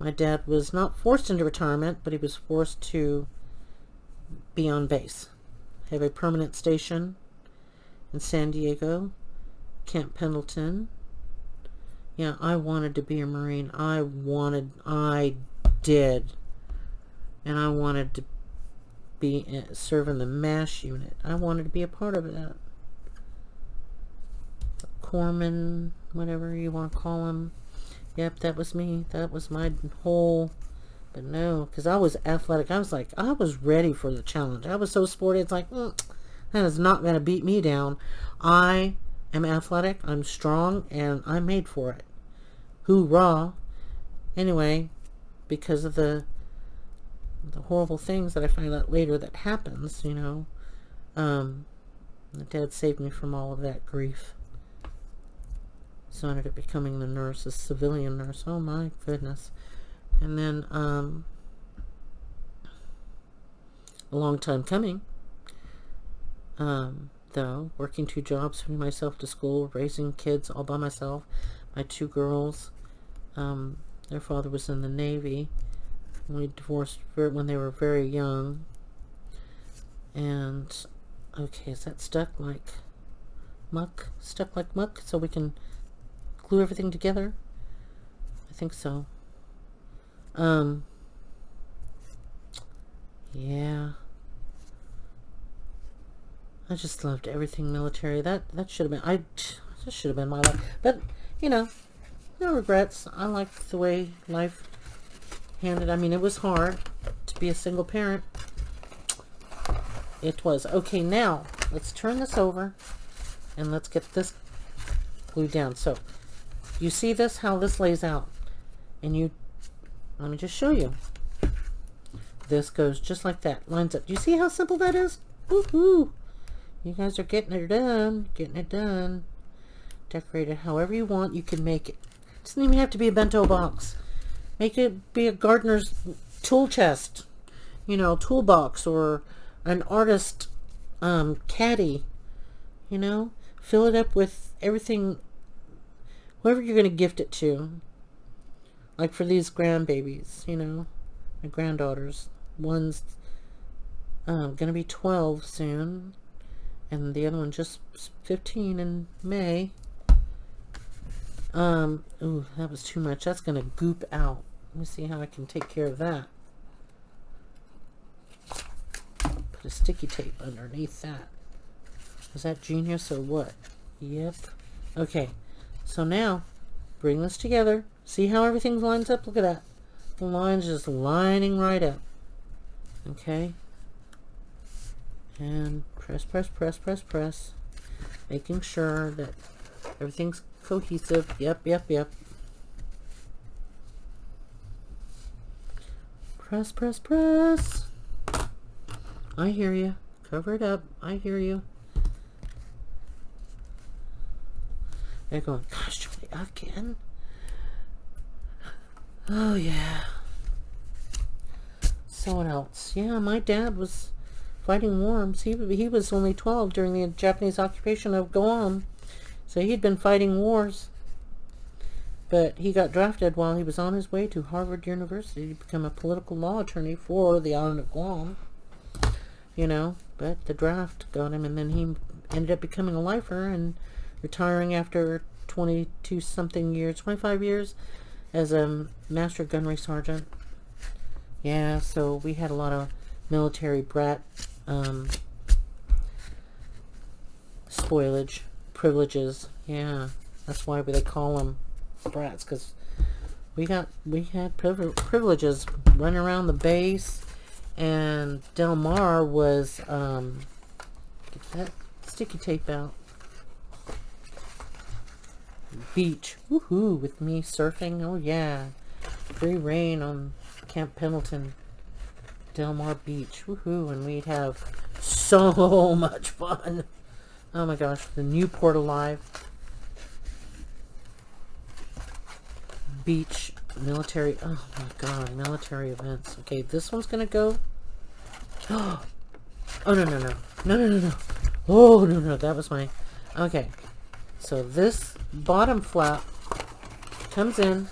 My dad was not forced into retirement, but he was forced to be on base. Have a permanent station in San Diego, Camp Pendleton. Yeah, I wanted to be a Marine. I did. And I wanted to serve in the MASH unit. I wanted to be a part of that. Corpsman, whatever you want to call him. Yep, that was me. That was my whole... But no, because I was athletic. I was ready for the challenge. I was so sporty. It's like, that is not going to beat me down. I am athletic. I'm strong, and I'm made for it. Hoorah. Anyway, because of the horrible things that I find out later that happens, you know, my dad saved me from all of that grief. So I ended up becoming the nurse, a civilian nurse. Oh my goodness. And then, a long time coming, though, working 2 jobs, sending myself to school, raising kids all by myself. My 2 girls, their father was in the Navy. We divorced when they were very young. And, okay, is that stuck like muck? Stuck like muck, so we can glue everything together? I think so. Yeah. I just loved everything military. That should have been, this should have been my life. But, you know, no regrets. I liked the way life handed. I mean, it was hard to be a single parent. It was. Okay, now, let's turn this over and let's get this glued down. So, you see this, how this lays out? And let me just show you. This goes just like that. Lines up. Do you see how simple that is? Woohoo! You guys are getting it done. Getting it done. Decorate it however you want. You can make it. It doesn't even have to be a bento box. Make it be a gardener's tool chest. You know, toolbox, or an artist caddy. You know? Fill it up with everything, whoever you're going to gift it to. Like for these grandbabies, you know, my granddaughters. One's going to be 12 soon, and the other one just 15 in May. Ooh, that was too much. That's going to goop out. Let me see how I can take care of that. Put a sticky tape underneath that. Is that genius or what? Yep. Okay, so now bring this together. See how everything lines up? Look at that. The line's just lining right up. Okay. And press, press, press, press, press. Making sure that everything's cohesive. Yep, yep, yep. Press, press, press. I hear you. Cover it up. I hear you. They're going, gosh, Julie, again? Oh, yeah. So what else? Yeah, my dad was fighting wars. He was only 12 during the Japanese occupation of Guam. So he'd been fighting wars. But he got drafted while he was on his way to Harvard University to become a political law attorney for the island of Guam. You know, but the draft got him, and then he ended up becoming a lifer and retiring after 22-something years, 25 years, as a master gunnery sergeant. Yeah, so we had a lot of military brat spoilage, privileges. Yeah, that's why they call them brats, because we had privileges running around the base. And Del Mar was get that sticky tape out. Beach, woohoo! With me surfing. Oh yeah, free reign on Camp Pendleton, Del Mar Beach. Woohoo! And we'd have so much fun. Oh my gosh, the Newport Alive beach military. Oh my god, military events. Okay, this one's gonna go. Oh no. Oh no, that was my. Okay, so this bottom flap comes in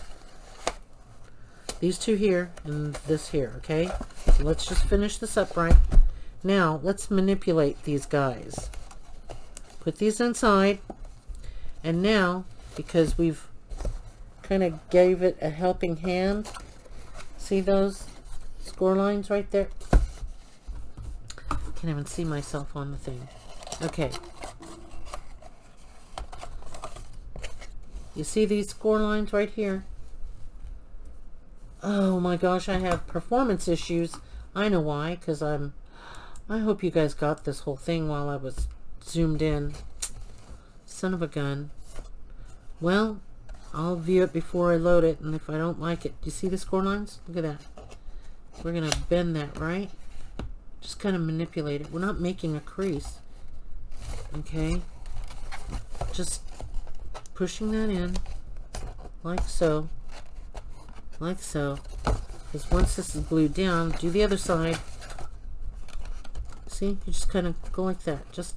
These two here and this here, okay? So let's just finish this up right. Now, let's manipulate these guys. Put these inside. And now, because we've kind of gave it a helping hand, see those score lines right there? Can't even see myself on the thing. Okay. You see these score lines right here? Oh my gosh, I have performance issues. I know why, because I hope you guys got this whole thing while I was zoomed in. Son of a gun. Well, I'll view it before I load it, and if I don't like it, do you see the score lines? Look at that. We're going to bend that, right? Just kind of manipulate it. We're not making a crease. Okay? Just pushing that in, like so. Like so. Because once this is glued down, do the other side. See? You just kind of go like that. Just,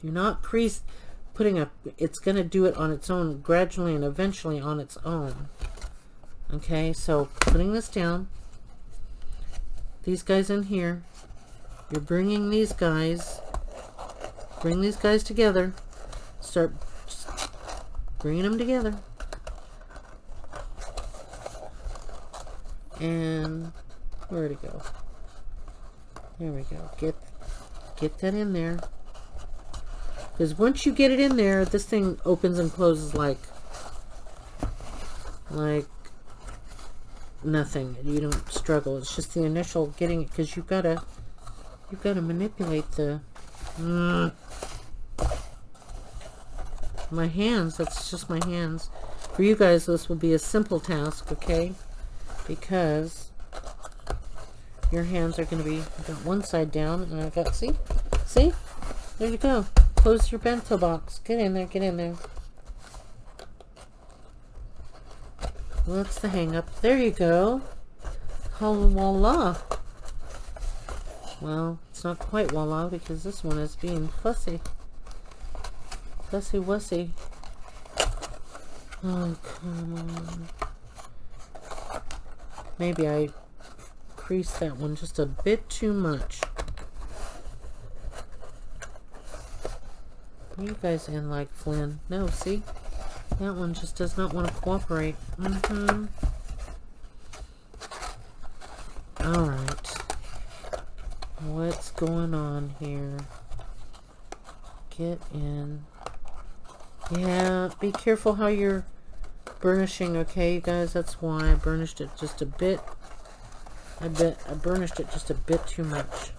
you're not crease putting a, it's going to do it on its own gradually and eventually on its own. Okay, so putting this down, these guys in here, you're bringing these guys, bring these guys together, start bringing them together, and where'd it go? There we go. Get that in there, because once you get it in there, this thing opens and closes like nothing. You don't struggle. It's just the initial getting it, because you've got to manipulate the my hands. That's just my hands. For you guys, this will be a simple task, okay? Because your hands are going to be, I've got one side down, and I've got, see, there you go. Close your bento box. Get in there, get in there. Well, that's the hang up. There you go. Voila. Well, it's not quite voila, because this one is being fussy. Fussy wussy. Oh, come on. Maybe I creased that one just a bit too much. Are you guys in like Flynn? No, see? That one just does not want to cooperate. Alright. What's going on here? Get in. Yeah, be careful how you're burnishing, okay, you guys? That's why I burnished it just a bit. I burnished it just a bit too much.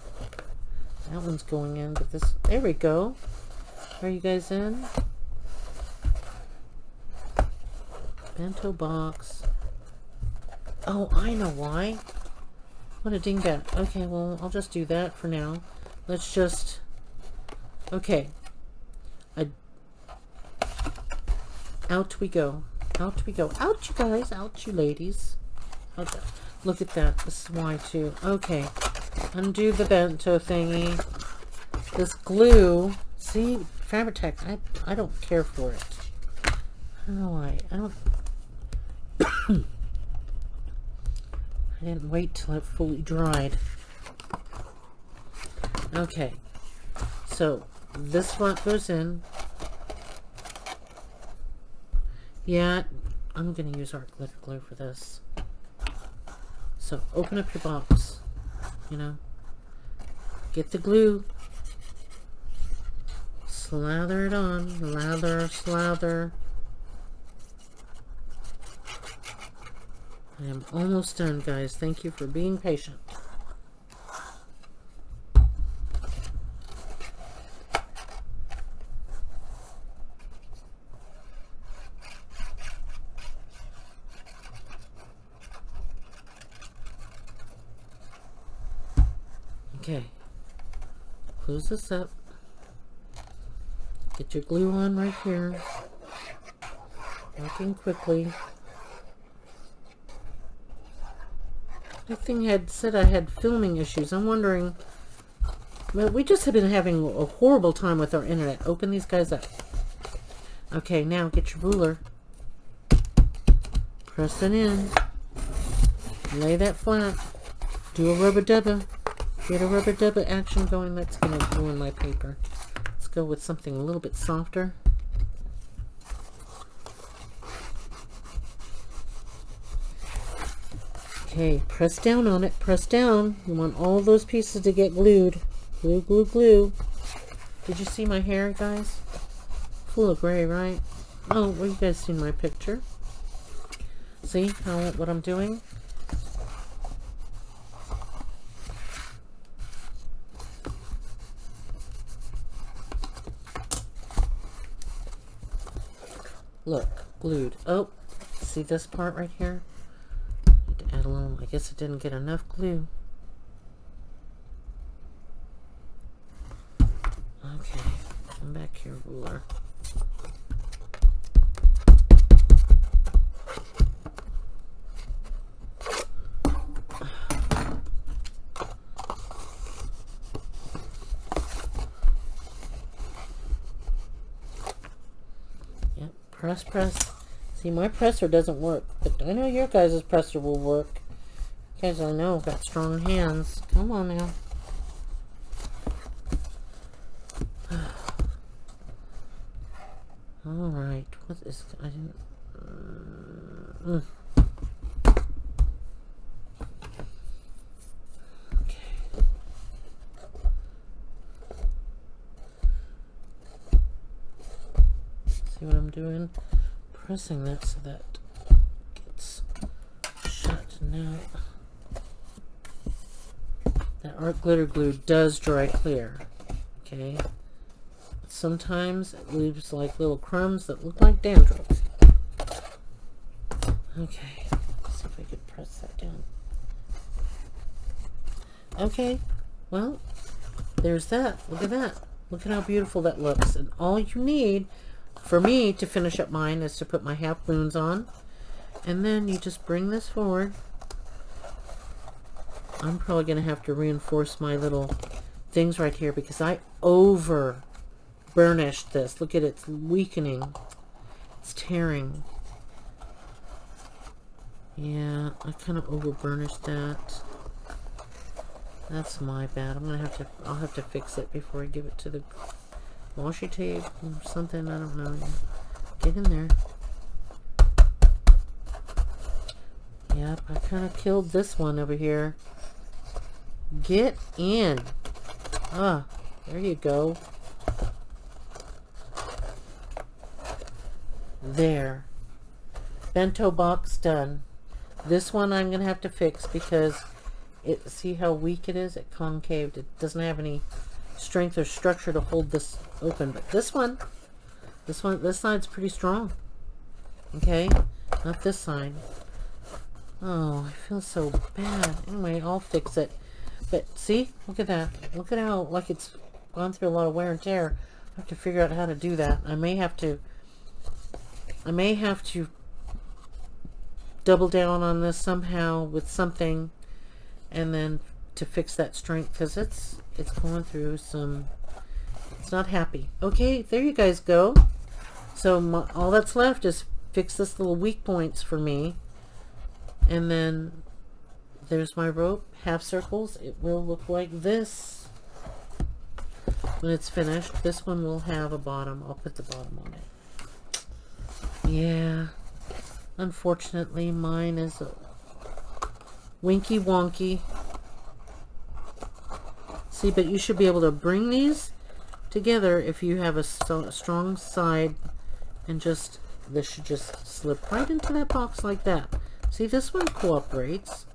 That one's going in, but this... There we go. Are you guys in? Bento Box. Oh, I know why. What a dingbat. Okay, well, I'll just do that for now. Let's just... Okay. Out we go. Out we go. Out, you guys. Out, you ladies. Out. Look at that. This is why, too. Okay. Undo the bento thingy. This glue. See? Fabri-Tac. I don't care for it. I don't know why. I don't... I didn't wait till it fully dried. Okay. So, this one goes in. Yeah, I'm going to use our glitter glue for this. So, open up your box. You know. Get the glue. Slather it on. Lather, slather. I am almost done, guys. Thank you for being patient. Okay. Close this up. Get your glue on right here. Working quickly. The thing had said I had filming issues. I'm wondering... Well, we just have been having a horrible time with our internet. Open these guys up. Okay, now get your ruler. Press it in. Lay that flat. Do a rubber-dubber. Get a rubber-dubber action going. That's going to ruin my paper. Let's go with something a little bit softer. Okay, press down on it. Press down. You want all those pieces to get glued. Glue, glue, glue. Did you see my hair, guys? Full of gray, right? Oh, well, you guys seen my picture. See what I'm doing? Look, glued. Oh, see this part right here? Need to add a little. I guess it didn't get enough glue. Okay, come back here, ruler. Yep, press, press. See, my presser doesn't work, but I know your guys' presser will work. Guys, I know, got strong hands. Come on now. All right, what is? I didn't. Okay. See what I'm doing? Pressing that so that gets shut now. That art glitter glue does dry clear. Okay. Sometimes it leaves like little crumbs that look like dandruff. Okay, let's see if I could press that down. Okay, well, there's that. Look at that. Look at how beautiful that looks. And all you need for me to finish up mine is to put my half moons on. And then you just bring this forward. I'm probably going to have to reinforce my little things right here because I over burnished this. Look at it, it's weakening. It's tearing. Yeah, I kind of over burnished that. That's my bad. I'll have to fix it before I give it to the washi tape or something. I don't know. Get in there. Yep, I kind of killed this one over here. Get in. Ah, there you go. There. Bento box done. This one I'm going to have to fix because see how weak it is? It concaved. It doesn't have any strength or structure to hold this open. But this side's pretty strong. Okay? Not this side. Oh, I feel so bad. Anyway, I'll fix it. But see? Look at that. Look at how, like, it's gone through a lot of wear and tear. I have to figure out how to do that. I may have to double down on this somehow with something, and then to fix that strength, because it's going through some, it's not happy. Okay, there you guys go. So all that's left is fix this little weak points for me, and then there's my rope, half circles. It will look like this when it's finished. This one will have a bottom. I'll put the bottom on it. Yeah, unfortunately mine is a winky wonky. See, but you should be able to bring these together if you have a strong side, and just this should just slip right into that box like that. See, this one cooperates,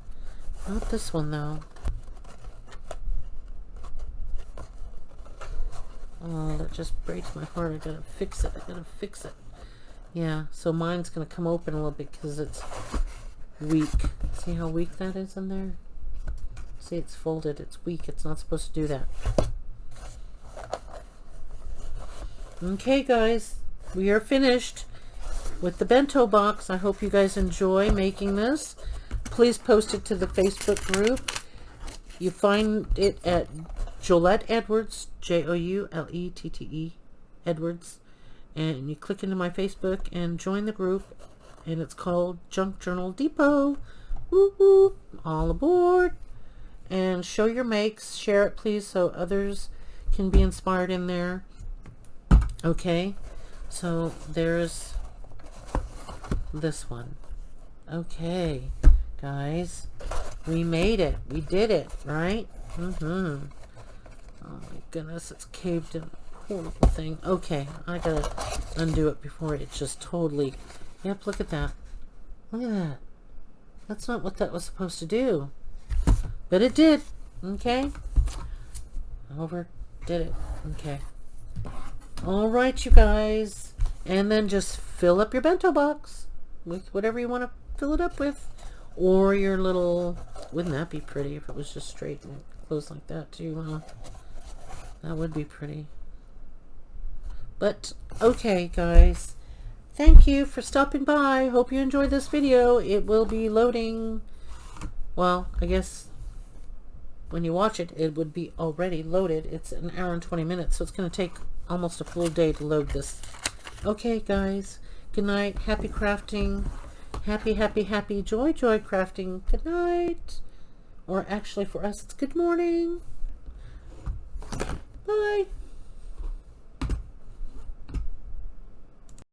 not this one though. Oh, that just breaks my heart. I gotta fix it. Yeah, so mine's going to come open a little bit because it's weak. See how weak that is in there? See, it's folded. It's weak. It's not supposed to do that. Okay, guys. We are finished with the bento box. I hope you guys enjoy making this. Please post it to the Facebook group. You find it at Joulette Edwards, Joulette Edwards. And you click into my Facebook and join the group, and it's called Junk Journal Depot. Woo woo. All aboard. And show your makes. Share it, please, so others can be inspired in there. Okay. So there's this one. Okay, guys. We made it. We did it, right? Oh my goodness, it's caved in. Horrible thing. Okay, I gotta undo it before it just totally... Yep, look at that. Look at that. That's not what that was supposed to do. But it did. Okay. Overdid it. Okay. Alright, you guys. And then just fill up your bento box with whatever you want to fill it up with. Or your little... Wouldn't that be pretty if it was just straight and closed like that too, huh? That would be pretty. But, okay, guys. Thank you for stopping by. Hope you enjoyed this video. It will be loading. Well, I guess when you watch it, it would be already loaded. It's an hour and 20 minutes, so it's going to take almost a full day to load this. Okay, guys. Good night. Happy crafting. Happy, happy, happy, joy, joy crafting. Good night. Or actually, for us, it's good morning. Bye.